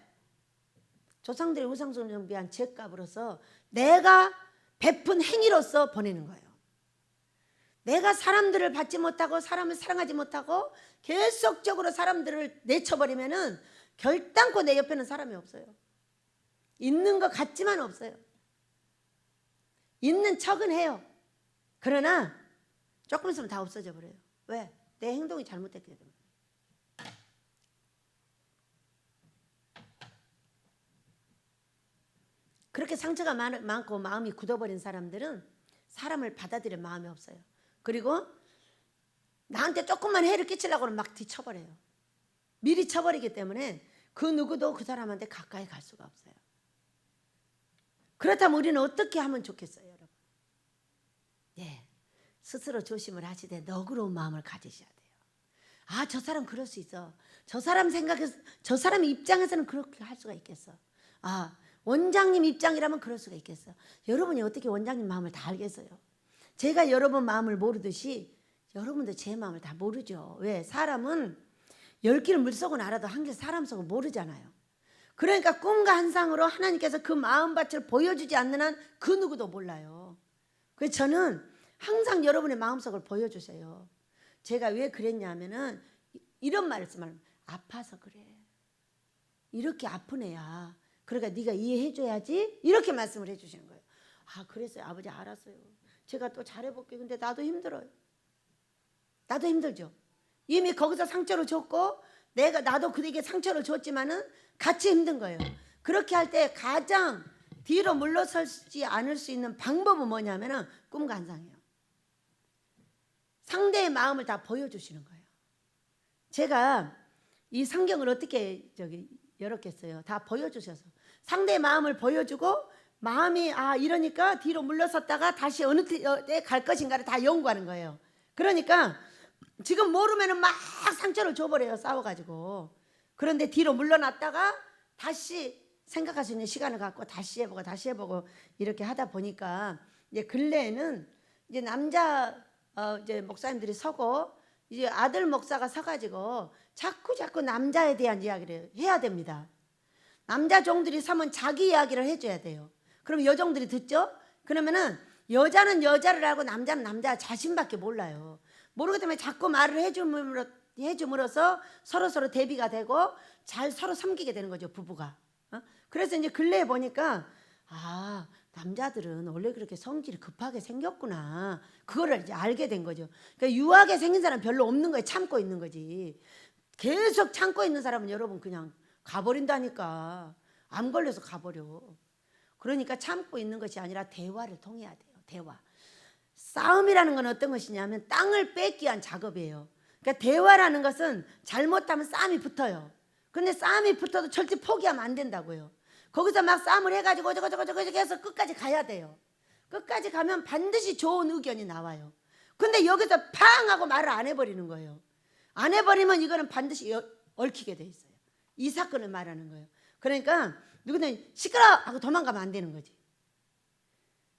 조상들의 우상숭배를 준비한 죄값으로서 내가 베푼 행위로서 보내는 거예요. 내가 사람들을 받지 못하고 사람을 사랑하지 못하고 계속적으로 사람들을 내쳐버리면은 결단코 내 옆에는 사람이 없어요. 있는 것 같지만 없어요. 있는 척은 해요. 그러나 조금 있으면 다 없어져 버려요. 왜? 내 행동이 잘못됐기 때문에. 그렇게 상처가 많고 마음이 굳어버린 사람들은 사람을 받아들일 마음이 없어요. 그리고 나한테 조금만 해를 끼치려고는 막 뒤쳐버려요. 미리 쳐버리기 때문에 그 누구도 그 사람한테 가까이 갈 수가 없어요. 그렇다면 우리는 어떻게 하면 좋겠어요, 여러분? 예, 스스로 조심을 하시되 너그러운 마음을 가지셔야 돼요. 아, 저 사람 그럴 수 있어. 저 사람 생각해서, 저 사람 입장에서는 그렇게 할 수가 있겠어. 아, 원장님 입장이라면 그럴 수가 있겠어. 여러분이 어떻게 원장님 마음을 다 알겠어요? 제가 여러분 마음을 모르듯이 여러분도 제 마음을 다 모르죠. 왜? 사람은 10길 물속은 알아도 한 길 사람 속은 모르잖아요. 그러니까 꿈과 환상으로 하나님께서 그 마음밭을 보여주지 않는 한 그 누구도 몰라요. 그래서 저는 항상 여러분의 마음속을 보여주세요. 제가 왜 그랬냐면은 이런 말씀을 아파서 그래. 이렇게 아픈 애야. 그러니까 네가 이해해줘야지. 이렇게 말씀을 해주시는 거예요. 아, 그랬어요. 아버지 알았어요. 제가 또 잘해볼게요. 근데 나도 힘들어요. 나도 힘들죠. 이미 거기서 상처를 줬고 나도 그에게 상처를 줬지만은 같이 힘든 거예요. 그렇게 할 때 가장 뒤로 물러서지 않을 수 있는 방법은 뭐냐면은 꿈과 환상이에요. 상대의 마음을 다 보여주시는 거예요. 제가 이 성경을 어떻게 열었겠어요? 다 보여주셔서 상대의 마음을 보여주고 마음이 이러니까 뒤로 물러섰다가 다시 어느 때 갈 것인가를 다 연구하는 거예요. 그러니까 지금 모르면은 막 상처를 줘버려요. 싸워가지고. 그런데 뒤로 물러났다가 다시 생각할 수 있는 시간을 갖고 다시 해보고 이렇게 하다 보니까 이제 근래에는 이제 남자 이제 목사님들이 서고 이제 아들 목사가 서가지고 자꾸 남자에 대한 이야기를 해야 됩니다. 남자 종들이 서면 자기 이야기를 해줘야 돼요. 그럼 여종들이 듣죠? 그러면은 여자는 여자를 알고 남자는 남자 자신밖에 몰라요. 모르기 때문에 자꾸 말을 해줌으로 해줌으로써 서로 대비가 되고 잘 서로 섬기게 되는 거죠, 부부가. 그래서 이제 근래에 보니까 남자들은 원래 그렇게 성질이 급하게 생겼구나. 그거를 이제 알게 된 거죠. 그러니까 유하게 생긴 사람 별로 없는 거예요. 참고 있는 거지. 계속 참고 있는 사람은 여러분 그냥 가버린다니까. 암 걸려서 가버려. 그러니까 참고 있는 것이 아니라 대화를 통해야 돼요. 대화. 싸움이라는 건 어떤 것이냐면 땅을 뺏기 위한 작업이에요. 그러니까 대화라는 것은 잘못하면 싸움이 붙어요. 근데 싸움이 붙어도 절대 포기하면 안 된다고요. 거기서 막 싸움을 해가지고 저거 해서 끝까지 가야 돼요. 끝까지 가면 반드시 좋은 의견이 나와요. 근데 여기서 팡 하고 말을 안 해버리는 거예요. 안 해버리면 이거는 반드시 얽히게 돼 있어요. 이 사건을 말하는 거예요. 그러니까 누구든 시끄러! 하고 도망가면 안 되는 거지.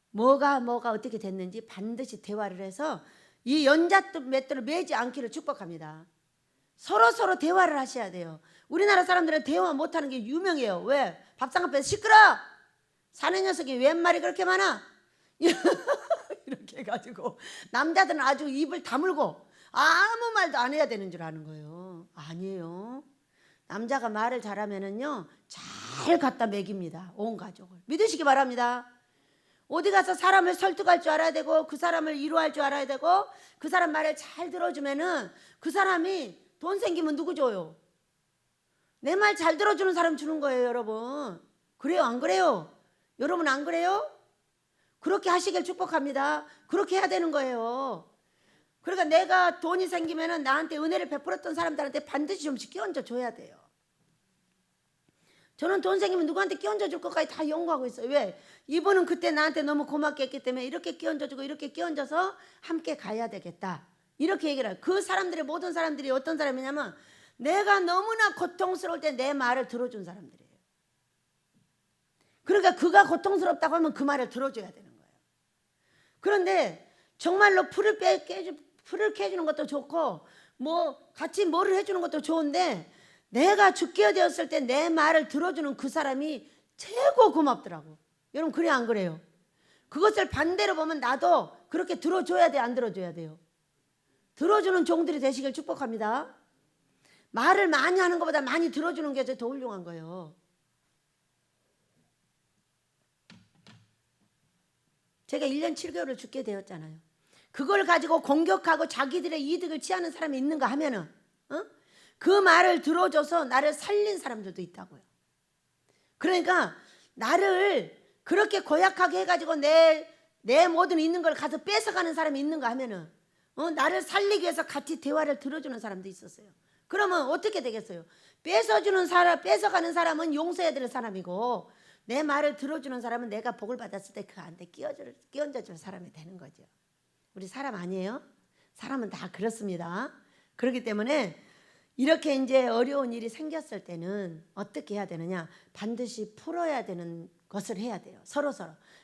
뭐가 어떻게 됐는지 반드시 대화를 해서 이 연잣맷돌을 매지 않기를 축복합니다. 서로 대화를 하셔야 돼요. 우리나라 사람들은 대화 못하는 게 유명해요. 왜? 밥상 앞에서 시끄러! 사내 녀석이 웬 말이 그렇게 많아? 이렇게 해가지고 남자들은 아주 입을 다물고 아무 말도 안 해야 되는 줄 아는 거예요. 아니에요. 남자가 말을 잘하면은요 잘 갖다 먹입니다. 온 가족을. 믿으시기 바랍니다. 어디 가서 사람을 설득할 줄 알아야 되고 그 사람을 위로할 줄 알아야 되고 그 사람 말을 잘 들어주면은 그 사람이 돈 생기면 누구 줘요? 내 말 잘 들어주는 사람 주는 거예요, 여러분. 그래요, 안 그래요? 여러분 안 그래요? 그렇게 하시길 축복합니다. 그렇게 해야 되는 거예요. 그러니까 내가 돈이 생기면은 나한테 은혜를 베풀었던 사람들한테 반드시 좀씩 끼얹어 줘야 돼요. 저는 돈 생기면 누구한테 끼얹어 줄 것까지 다 연구하고 있어요. 왜? 이분은 그때 나한테 너무 고맙게 했기 때문에 이렇게 끼얹어 주고 이렇게 끼얹어서 함께 가야 되겠다. 이렇게 얘기를 해요. 그 사람들의 모든 사람들이 어떤 사람이냐면 내가 너무나 고통스러울 때 내 말을 들어준 사람들이에요. 그러니까 그가 고통스럽다고 하면 그 말을 들어줘야 되는 거예요. 그런데 정말로 풀을 깨주는 것도 좋고 뭐 같이 뭐를 해주는 것도 좋은데 내가 죽게 되었을 때 내 말을 들어주는 그 사람이 최고 고맙더라고. 여러분 그래 안 그래요? 그것을 반대로 보면 나도 그렇게 들어줘야 돼, 안 들어줘야 돼요? 들어주는 종들이 되시길 축복합니다. 말을 많이 하는 것보다 많이 들어주는 게 더 훌륭한 거예요. 제가 1년 7개월을 죽게 되었잖아요. 그걸 가지고 공격하고 자기들의 이득을 취하는 사람이 있는가 하면은 그 말을 들어줘서 나를 살린 사람들도 있다고요. 그러니까 나를 그렇게 고약하게 해가지고 내 모든 있는 걸 가서 뺏어가는 사람이 있는가 하면은 나를 살리기 위해서 같이 대화를 들어주는 사람도 있었어요. 그러면 어떻게 되겠어요? 뺏어가는 사람은 용서해야 될 사람이고 내 말을 들어주는 사람은 내가 복을 받았을 때 그 안에 끼얹어줄 사람이 되는 거죠. 우리 사람 아니에요? 사람은 다 그렇습니다. 그렇기 때문에 이렇게 이제 어려운 일이 생겼을 때는 어떻게 해야 되느냐? 반드시 풀어야 되는 것을 해야 돼요. 서로.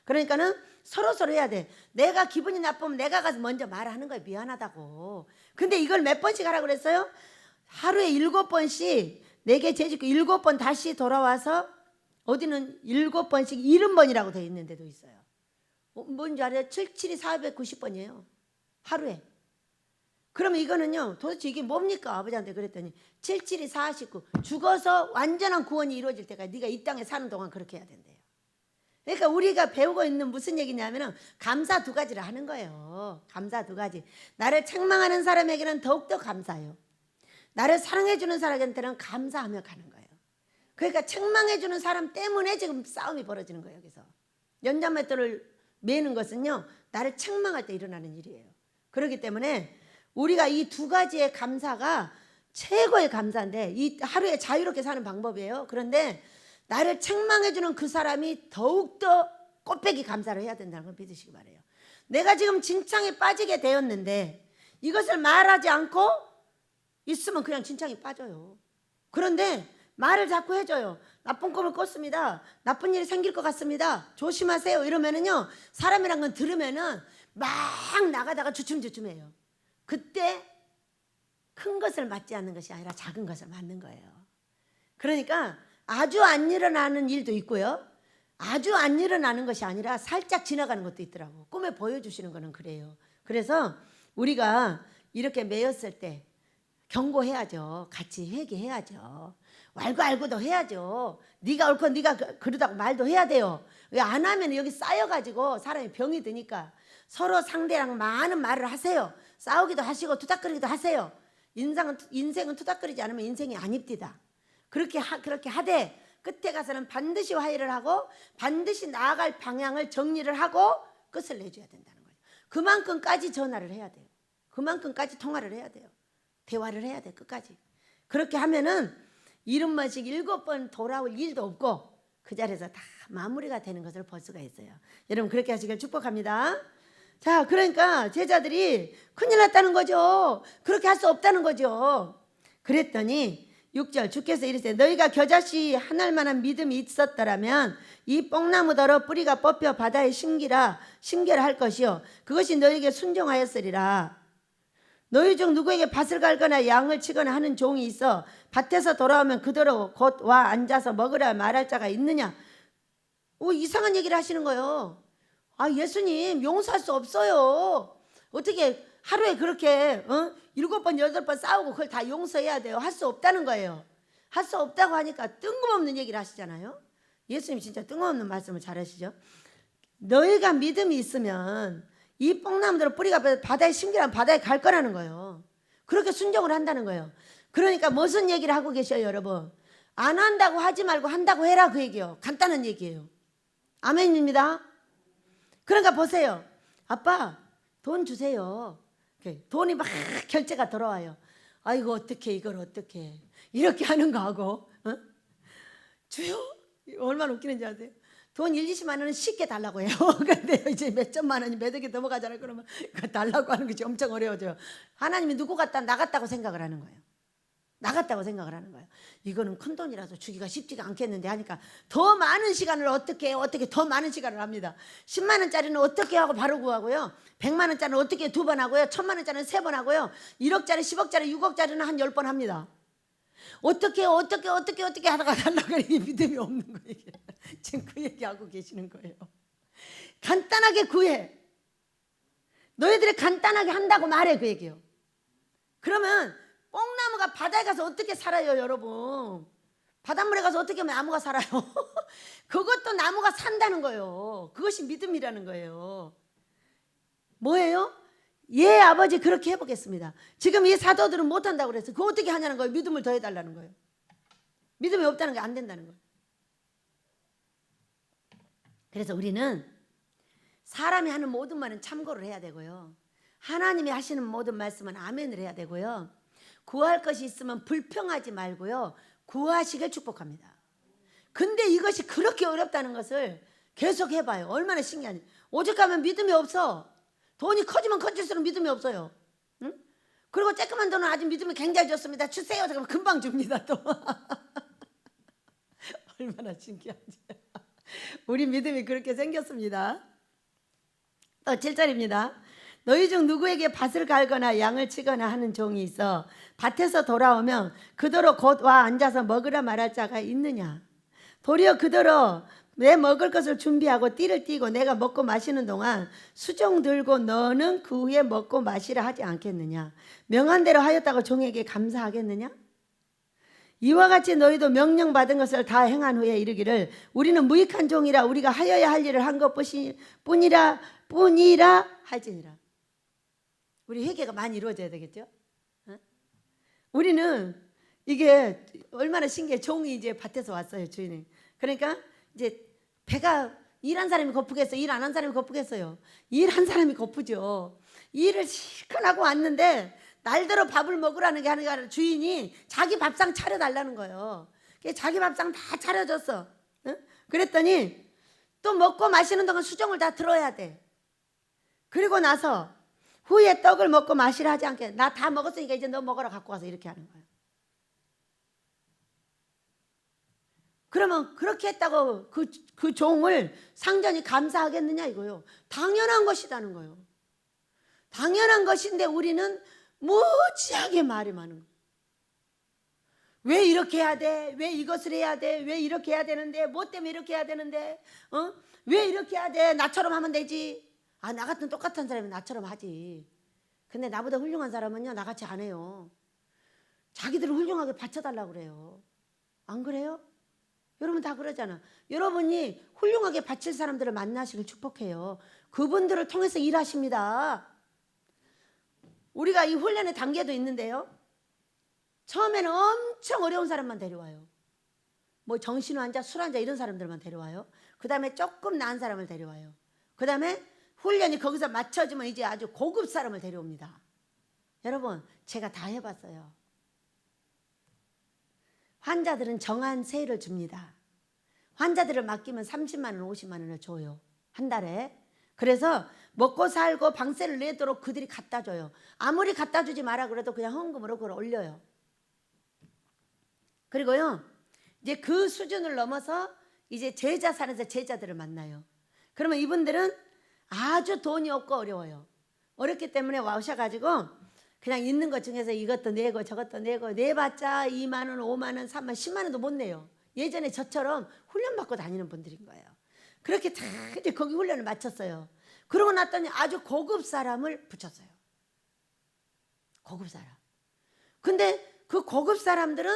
그러니까는 서로 해야 돼. 내가 기분이 나쁘면 내가 가서 먼저 말하는 거예요. 미안하다고. 근데 이걸 몇 번씩 하라고 그랬어요? 하루에 7번씩 내게 재짓고 7번 다시 돌아와서 어디는 7번씩 70번이라고 되어 있는 데도 있어요. 뭔지 알아요? 772 490번이에요. 하루에. 그러면 이거는요 도대체 이게 뭡니까? 아버지한테 그랬더니 772 49 죽어서 완전한 구원이 이루어질 때까지 네가 이 땅에 사는 동안 그렇게 해야 된대요. 그러니까 우리가 배우고 있는 무슨 얘기냐면은 감사 2가지를 하는 거예요. 감사 2가지. 나를 책망하는 사람에게는 더욱더 감사해요. 나를 사랑해주는 사람한테는 감사하며 가는 거예요. 그러니까 책망해주는 사람 때문에 지금 싸움이 벌어지는 거예요. 여기서 연장맷돌을 매는 것은요 나를 책망할 때 일어나는 일이에요. 그렇기 때문에 우리가 이 2가지의 감사가 최고의 감사인데 이 하루에 자유롭게 사는 방법이에요. 그런데 나를 책망해주는 그 사람이 더욱더 꽃배기 감사를 해야 된다는 걸 믿으시기 바라요. 내가 지금 진창에 빠지게 되었는데 이것을 말하지 않고 있으면 그냥 진창에 빠져요. 그런데 말을 자꾸 해줘요. 나쁜 꿈을 꿨습니다. 나쁜 일이 생길 것 같습니다. 조심하세요. 이러면은요 사람이란 건 들으면은 막 나가다가 주춤주춤해요. 그때 큰 것을 맞지 않는 것이 아니라 작은 것을 맞는 거예요. 그러니까 아주 안 일어나는 일도 있고요. 아주 안 일어나는 것이 아니라 살짝 지나가는 것도 있더라고. 꿈에 보여주시는 거는 그래요. 그래서 우리가 이렇게 매였을 때 경고해야죠. 같이 회개해야죠. 알고 알고도 해야죠. 네가 옳고 네가 그러다고 말도 해야 돼요. 왜 안 하면 여기 쌓여가지고 사람이 병이 드니까 서로 상대랑 많은 말을 하세요. 싸우기도 하시고 투닥거리기도 하세요. 인생은 투닥거리지 않으면 인생이 아닙니다. 그렇게 하되 끝에 가서는 반드시 화해를 하고 반드시 나아갈 방향을 정리를 하고 끝을 내줘야 된다는 거예요. 그만큼까지 전화를 해야 돼요. 그만큼까지 통화를 해야 돼요. 대화를 해야 돼 끝까지. 그렇게 하면은 70번씩 7번 돌아올 일도 없고 그 자리에서 다 마무리가 되는 것을 볼 수가 있어요. 여러분 그렇게 하시길 축복합니다. 자, 그러니까 제자들이 큰일 났다는 거죠. 그렇게 할 수 없다는 거죠. 그랬더니 6절 주께서 이르시되 너희가 겨자씨 하나일 만한 믿음이 있었더라면 이 뽕나무더러 뿌리가 뽑혀 바다에 심기라 할 것이요 그것이 너희에게 순종하였으리라. 너희 중 누구에게 밭을 갈거나 양을 치거나 하는 종이 있어 밭에서 돌아오면 그대로 곧 와 앉아서 먹으라 말할 자가 있느냐. 이상한 얘기를 하시는 거예요. 예수님 용서할 수 없어요. 어떻게 하루에 그렇게 7번 8번 싸우고 그걸 다 용서해야 돼요. 할 수 없다는 거예요. 할 수 없다고 하니까 뜬금없는 얘기를 하시잖아요. 예수님 진짜 뜬금없는 말씀을 잘하시죠. 너희가 믿음이 있으면 이 뽕나무들 뿌리가 바다에 심기라면 바다에 갈 거라는 거예요. 그렇게 순종을 한다는 거예요. 그러니까 무슨 얘기를 하고 계셔요 여러분. 안 한다고 하지 말고 한다고 해라 그 얘기예요. 간단한 얘기예요. 아멘입니다. 그러니까 보세요. 아빠 돈 주세요. 돈이 막 결제가 들어와요. 아이고 어떡해 이걸 어떡해 이렇게 하는 거하고 주요? 얼마나 웃기는지 아세요? 돈 1, 20만 원은 쉽게 달라고 해요. 근데 이제 몇 천만 원이 몇 억이 넘어가잖아요. 그러면 그거 달라고 하는 것이 엄청 어려워져요. 하나님이 누구 같다 나갔다고 생각을 하는 거예요. 나갔다고 생각을 하는 거예요. 이거는 큰 돈이라서 주기가 쉽지가 않겠는데 하니까 더 많은 시간을 어떻게 더 많은 시간을 합니다. 10만 원짜리는 어떻게 하고 바로 구하고요. 100만 원짜리는 어떻게 2번 하고요. 1000만 원짜리는 3번 하고요. 1억짜리 10억짜리 6억짜리는 한 10번 합니다. 어떻게 하다가 달라고 하니 믿음이 없는 거예요. 지금 그 얘기하고 계시는 거예요. 간단하게 구해. 너희들이 간단하게 한다고 말해 그 얘기예요. 그러면 뽕나무가 바다에 가서 어떻게 살아요 여러분. 바닷물에 가서 어떻게 나무가 살아요. 그것도 나무가 산다는 거예요. 그것이 믿음이라는 거예요. 뭐예요? 예 아버지 그렇게 해보겠습니다. 지금 이 사도들은 못한다고 그랬어요. 그거 어떻게 하냐는 거예요. 믿음을 더해달라는 거예요. 믿음이 없다는 게 안 된다는 거예요. 그래서 우리는 사람이 하는 모든 말은 참고를 해야 되고요. 하나님이 하시는 모든 말씀은 아멘을 해야 되고요. 구할 것이 있으면 불평하지 말고요. 구하시길 축복합니다. 근데 이것이 그렇게 어렵다는 것을 계속 해봐요. 얼마나 신기하니. 오직 가면 믿음이 없어. 돈이 커지면 커질수록 믿음이 없어요. 응? 그리고 쬐끄만 돈은 아주 믿음이 굉장히 좋습니다. 주세요. 그러면 금방 줍니다 또. 얼마나 신기한지. 우리 믿음이 그렇게 생겼습니다. 또 7절입니다. 너희 중 누구에게 밭을 갈거나 양을 치거나 하는 종이 있어 밭에서 돌아오면 그대로 곧 와 앉아서 먹으라 말할 자가 있느냐. 도리어 그대로 내 먹을 것을 준비하고 띠를 띠고 내가 먹고 마시는 동안 수종 들고 너는 그 후에 먹고 마시라 하지 않겠느냐. 명한 대로 하였다고 종에게 감사하겠느냐. 이와 같이 너희도 명령받은 것을 다 행한 후에 이르기를 우리는 무익한 종이라 우리가 하여야 할 일을 한 것뿐이라 할지니라. 우리 회개가 많이 이루어져야 되겠죠. 우리는 이게 얼마나 신기해. 종이 이제 밭에서 왔어요 주인이. 그러니까 이제 배가 일한 사람이 고프겠어요? 일 안 한 사람이 고프겠어요? 일한 사람이 고프죠. 일을 실컷 하고 왔는데 날대로 밥을 먹으라는 게 아니라 주인이 자기 밥상 차려달라는 거예요. 자기 밥상 다 차려줬어. 그랬더니 또 먹고 마시는 동안 수종을 다 들어야 돼. 그리고 나서 후에 떡을 먹고 마시라 하지 않게 나 다 먹었으니까 이제 너 먹어라 갖고 와서 이렇게 하는 거예요. 그러면 그렇게 했다고 그 종을 상전이 감사하겠느냐 이거요. 당연한 것이라는 거예요. 당연한 것인데 우리는 무지하게 말이 많은 거예요. 왜 이렇게 해야 돼? 왜 이것을 해야 돼? 왜 이렇게 해야 되는데? 뭐 때문에 이렇게 해야 되는데? 왜 이렇게 해야 돼? 나처럼 하면 되지. 나 같은 똑같은 사람이 나처럼 하지. 근데 나보다 훌륭한 사람은요 나같이 안 해요. 자기들을 훌륭하게 바쳐달라고 그래요. 안 그래요? 여러분 다 그러잖아. 여러분이 훌륭하게 바칠 사람들을 만나시길 축복해요. 그분들을 통해서 일하십니다. 우리가 이 훈련의 단계도 있는데요. 처음에는 엄청 어려운 사람만 데려와요. 뭐 정신환자, 술환자 이런 사람들만 데려와요. 그 다음에 조금 나은 사람을 데려와요. 그 다음에 훈련이 거기서 맞춰지면 이제 아주 고급 사람을 데려옵니다. 여러분 제가 다 해봤어요. 환자들은 정한 세율을 줍니다. 환자들을 맡기면 30만 원, 50만 원을 줘요. 한 달에. 그래서 먹고 살고 방세를 내도록 그들이 갖다 줘요. 아무리 갖다 주지 마라 그래도 그냥 헌금으로 그걸 올려요. 그리고요, 이제 그 수준을 넘어서 이제 제자산에서 제자들을 만나요. 그러면 이분들은 아주 돈이 없고 어려워요. 어렵기 때문에 와오셔가지고 그냥 있는 것 중에서 이것도 내고 저것도 내고 내봤자 2만 원, 5만 원, 3만 원, 10만 원도 못 내요. 예전에 저처럼 훈련받고 다니는 분들인 거예요. 그렇게 다 이제 거기 훈련을 마쳤어요. 그러고 났더니 아주 고급 사람을 붙였어요. 고급 사람. 근데 그 고급 사람들은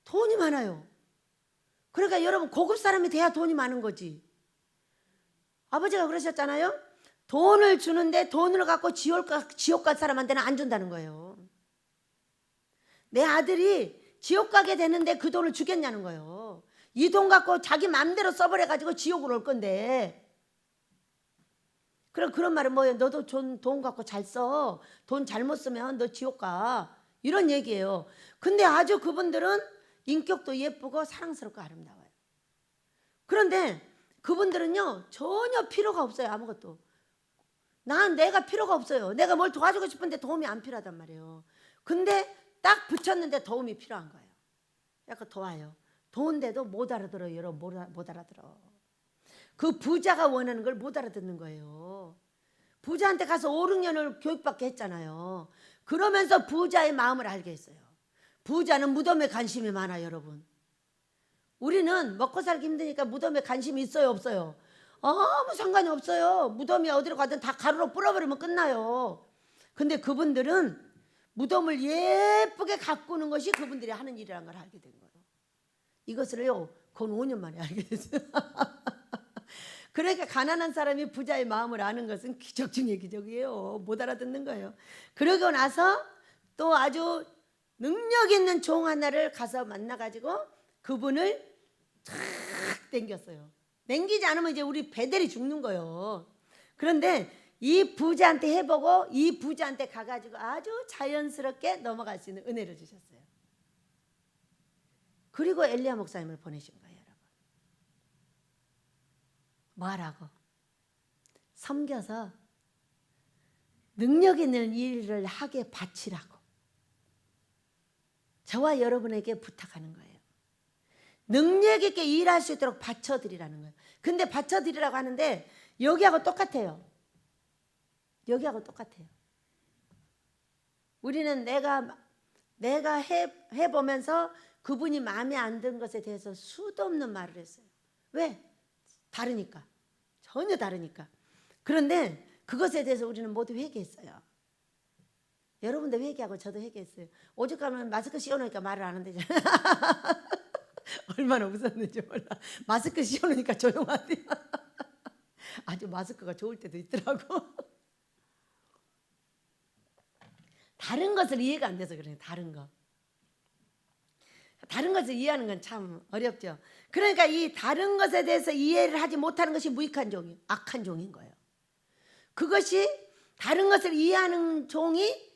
돈이 많아요. 그러니까 여러분 고급 사람이 돼야 돈이 많은 거지. 아버지가 그러셨잖아요. 돈을 주는데 돈을 갖고 지옥 갈 사람한테는 안 준다는 거예요. 내 아들이 지옥 가게 되는데 그 돈을 주겠냐는 거예요. 이 돈 갖고 자기 마음대로 써버려가지고 지옥으로 올 건데. 그럼 그런 말은 뭐예요? 너도 돈 갖고 잘 써. 돈 잘못 쓰면 너 지옥 가. 이런 얘기예요. 근데 아주 그분들은 인격도 예쁘고 사랑스럽고 아름다워요. 그런데 그분들은요 전혀 필요가 없어요. 아무것도. 내가 필요가 없어요. 내가 뭘 도와주고 싶은데 도움이 안 필요하단 말이에요. 근데 딱 붙였는데 도움이 필요한 거예요. 약간 도와요. 도운데도 못 알아들어요. 여러분 못 알아들어. 그 부자가 원하는 걸 못 알아듣는 거예요. 부자한테 가서 5, 6년을 교육받게 했잖아요. 그러면서 부자의 마음을 알게 했어요. 부자는 무덤에 관심이 많아요. 여러분. 우리는 먹고 살기 힘드니까 무덤에 관심이 있어요 없어요? 아무 상관이 없어요. 무덤이 어디로 가든 다 가루로 뿌려버리면 끝나요. 근데 그분들은 무덤을 예쁘게 가꾸는 것이 그분들이 하는 일이라는 걸 알게 된 거예요. 이것을요 건 5년 만에 알게 됐어요. 그러니까 가난한 사람이 부자의 마음을 아는 것은 기적 중의 기적이에요. 못 알아듣는 거예요. 그러고 나서 또 아주 능력 있는 종 하나를 가서 만나가지고 그분을 탁 땡겼어요. 땡기지 않으면 이제 우리 배들이 죽는 거예요. 그런데 이 부자한테 해보고 이 부자한테 가가지고 아주 자연스럽게 넘어갈 수 있는 은혜를 주셨어요. 그리고 엘리야 목사님을 보내신 거예요. 여러분. 뭐하라고? 섬겨서 능력 있는 일을 하게 바치라고 저와 여러분에게 부탁하는 거예요. 능력 있게 일할 수 있도록 바쳐드리라는 거예요. 근데 바쳐드리라고 하는데 여기하고 똑같아요. 여기하고 똑같아요. 우리는 내가 해보면서 그분이 마음에 안 든 것에 대해서 수도 없는 말을 했어요. 왜? 다르니까. 전혀 다르니까. 그런데 그것에 대해서 우리는 모두 회개했어요. 여러분도 회개하고 저도 회개했어요. 오죽 하면 마스크 씌워놓으니까 말을 안 한대잖아요. 얼마나 웃었는지 몰라. 마스크 씌워놓으니까 조용하대요. 아주 마스크가 좋을 때도 있더라고. 다른 것을 이해가 안 돼서 그래요. 다른 거. 다른 것을 이해하는 건 참 어렵죠. 그러니까 이 다른 것에 대해서 이해를 하지 못하는 것이 무익한 종이, 악한 종인 거예요. 그것이 다른 것을 이해하는 종이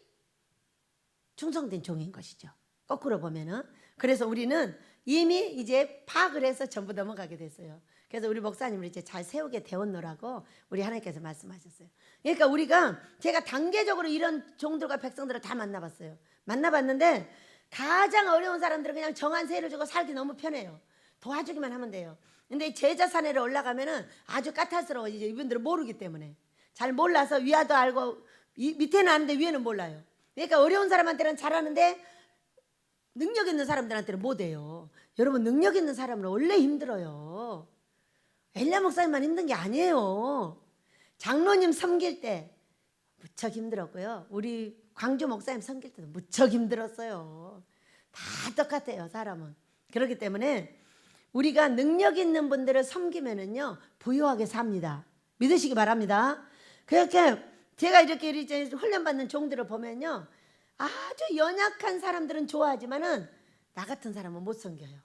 충성된 종인 것이죠. 거꾸로 보면은. 그래서 우리는 이미 이제 파악을 해서 전부 넘어가게 됐어요. 그래서 우리 목사님을 이제 잘 세우게 되었노라고 우리 하나님께서 말씀하셨어요. 그러니까 우리가 제가 단계적으로 이런 종들과 백성들을 다 만나봤어요. 만나봤는데 가장 어려운 사람들은 그냥 정한 세를 주고 살기 너무 편해요. 도와주기만 하면 돼요. 근데 제자산에를 올라가면은 아주 까탈스러워. 이제 이분들은 모르기 때문에 잘 몰라서 위아도 알고 밑에는 아는데 위에는 몰라요. 그러니까 어려운 사람한테는 잘하는데 능력 있는 사람들한테는 못해요. 여러분 능력 있는 사람은 원래 힘들어요. 엘리야 목사님만 힘든 게 아니에요. 장로님 섬길 때 무척 힘들었고요. 우리 광주 목사님 섬길 때도 무척 힘들었어요. 다 똑같아요. 사람은. 그렇기 때문에 우리가 능력 있는 분들을 섬기면은요 부유하게 삽니다. 믿으시기 바랍니다. 그렇게 제가 이렇게 이제 훈련받는 종들을 보면요 아주 연약한 사람들은 좋아하지만은 나 같은 사람은 못 섬겨요.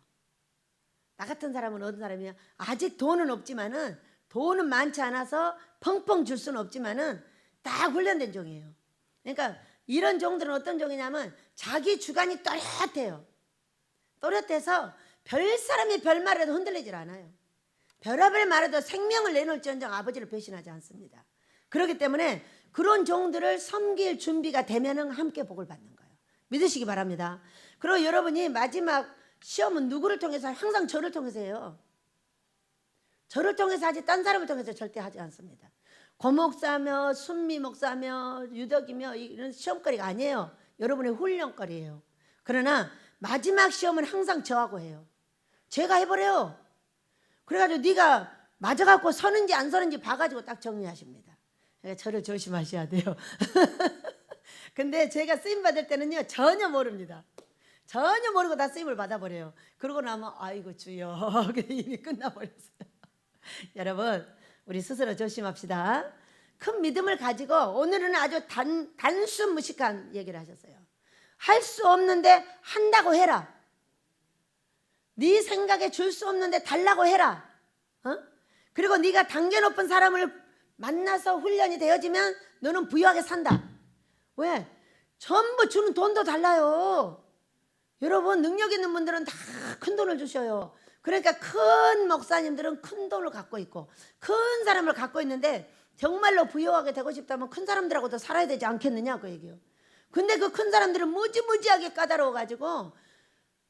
나 같은 사람은 어떤 사람이냐? 아직 돈은 없지만은 돈은 많지 않아서 펑펑 줄 수는 없지만은 딱 훈련된 종이에요. 그러니까 이런 종들은 어떤 종이냐면 자기 주관이 또렷해요. 또렷해서 별 사람이 별 말해도 흔들리질 않아요. 별아별 말해도 생명을 내놓을지언정 아버지를 배신하지 않습니다. 그렇기 때문에 그런 종들을 섬길 준비가 되면은 함께 복을 받는 거예요. 믿으시기 바랍니다. 그리고 여러분이 마지막 시험은 누구를 통해서 항상 저를 통해서 해요. 저를 통해서 하지 딴 사람을 통해서 절대 하지 않습니다. 고목사며 순미 목사며 유덕이며 이런 시험거리가 아니에요. 여러분의 훈련거리예요. 그러나 마지막 시험은 항상 저하고 해요. 제가 해버려요. 그래가지고 네가 맞아갖고 서는지 안 서는지 봐가지고 딱 정리하십니다. 그러니까 저를 조심하셔야 돼요. 근데 제가 쓰임 받을 때는요 전혀 모릅니다. 전혀 모르고 다 쓰임을 받아버려요. 그러고 나면 아이고 주여 이미 끝나버렸어요. 여러분 우리 스스로 조심합시다. 큰 믿음을 가지고 오늘은 아주 단순 무식한 얘기를 하셨어요. 할 수 없는데 한다고 해라. 네 생각에 줄 수 없는데 달라고 해라. 그리고 네가 단계 높은 사람을 만나서 훈련이 되어지면 너는 부유하게 산다. 왜? 전부 주는 돈도 달라요. 여러분 능력 있는 분들은 다 큰 돈을 주셔요. 그러니까 큰 목사님들은 큰 돈을 갖고 있고 큰 사람을 갖고 있는데 정말로 부유하게 되고 싶다면 큰 사람들하고도 살아야 되지 않겠느냐 그 얘기요. 근데 그 큰 사람들은 무지무지하게 까다로워가지고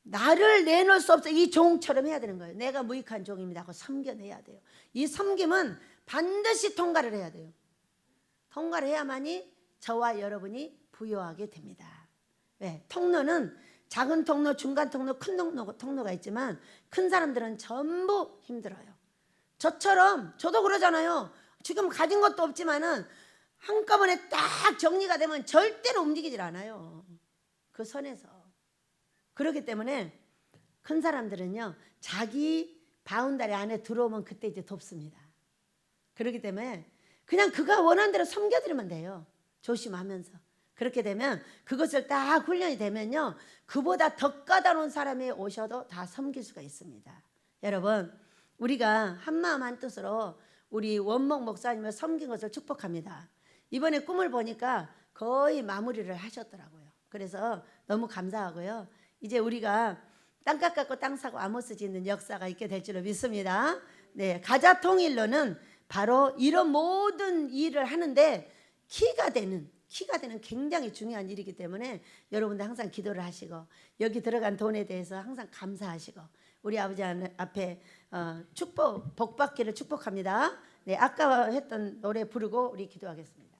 나를 내놓을 수 없어. 이 종처럼 해야 되는 거예요. 내가 무익한 종입니다 하고 섬겨내야 돼요. 이 섬김은 반드시 통과를 해야 돼요. 통과를 해야만이 저와 여러분이 부유하게 됩니다. 왜? 통로는 작은 통로, 중간 통로, 큰 통로가 있지만 큰 사람들은 전부 힘들어요. 저처럼 저도 그러잖아요. 지금 가진 것도 없지만은 한꺼번에 딱 정리가 되면 절대로 움직이질 않아요. 그 선에서. 그렇기 때문에 큰 사람들은요 자기 바운다리 안에 들어오면 그때 이제 돕습니다. 그렇기 때문에 그냥 그가 원하는 대로 섬겨드리면 돼요. 조심하면서. 그렇게 되면 그것을 딱 훈련이 되면요 그보다 더 까다로운 사람이 오셔도 다 섬길 수가 있습니다. 여러분 우리가 한마음 한뜻으로 우리 원목 목사님을 섬긴 것을 축복합니다. 이번에 꿈을 보니까 거의 마무리를 하셨더라고요. 그래서 너무 감사하고요. 이제 우리가 땅값 갖고 땅 사고 아모스 짓는 역사가 있게 될 줄로 믿습니다. 네, 가자 통일로는 바로 이런 모든 일을 하는데 키가 되는 굉장히 중요한 일이기 때문에 여러분들 항상 기도를 하시고 여기 들어간 돈에 대해서 항상 감사하시고 우리 아버지 앞에 축복, 복 받기를 축복합니다. 네, 아까 했던 노래 부르고 우리 기도하겠습니다.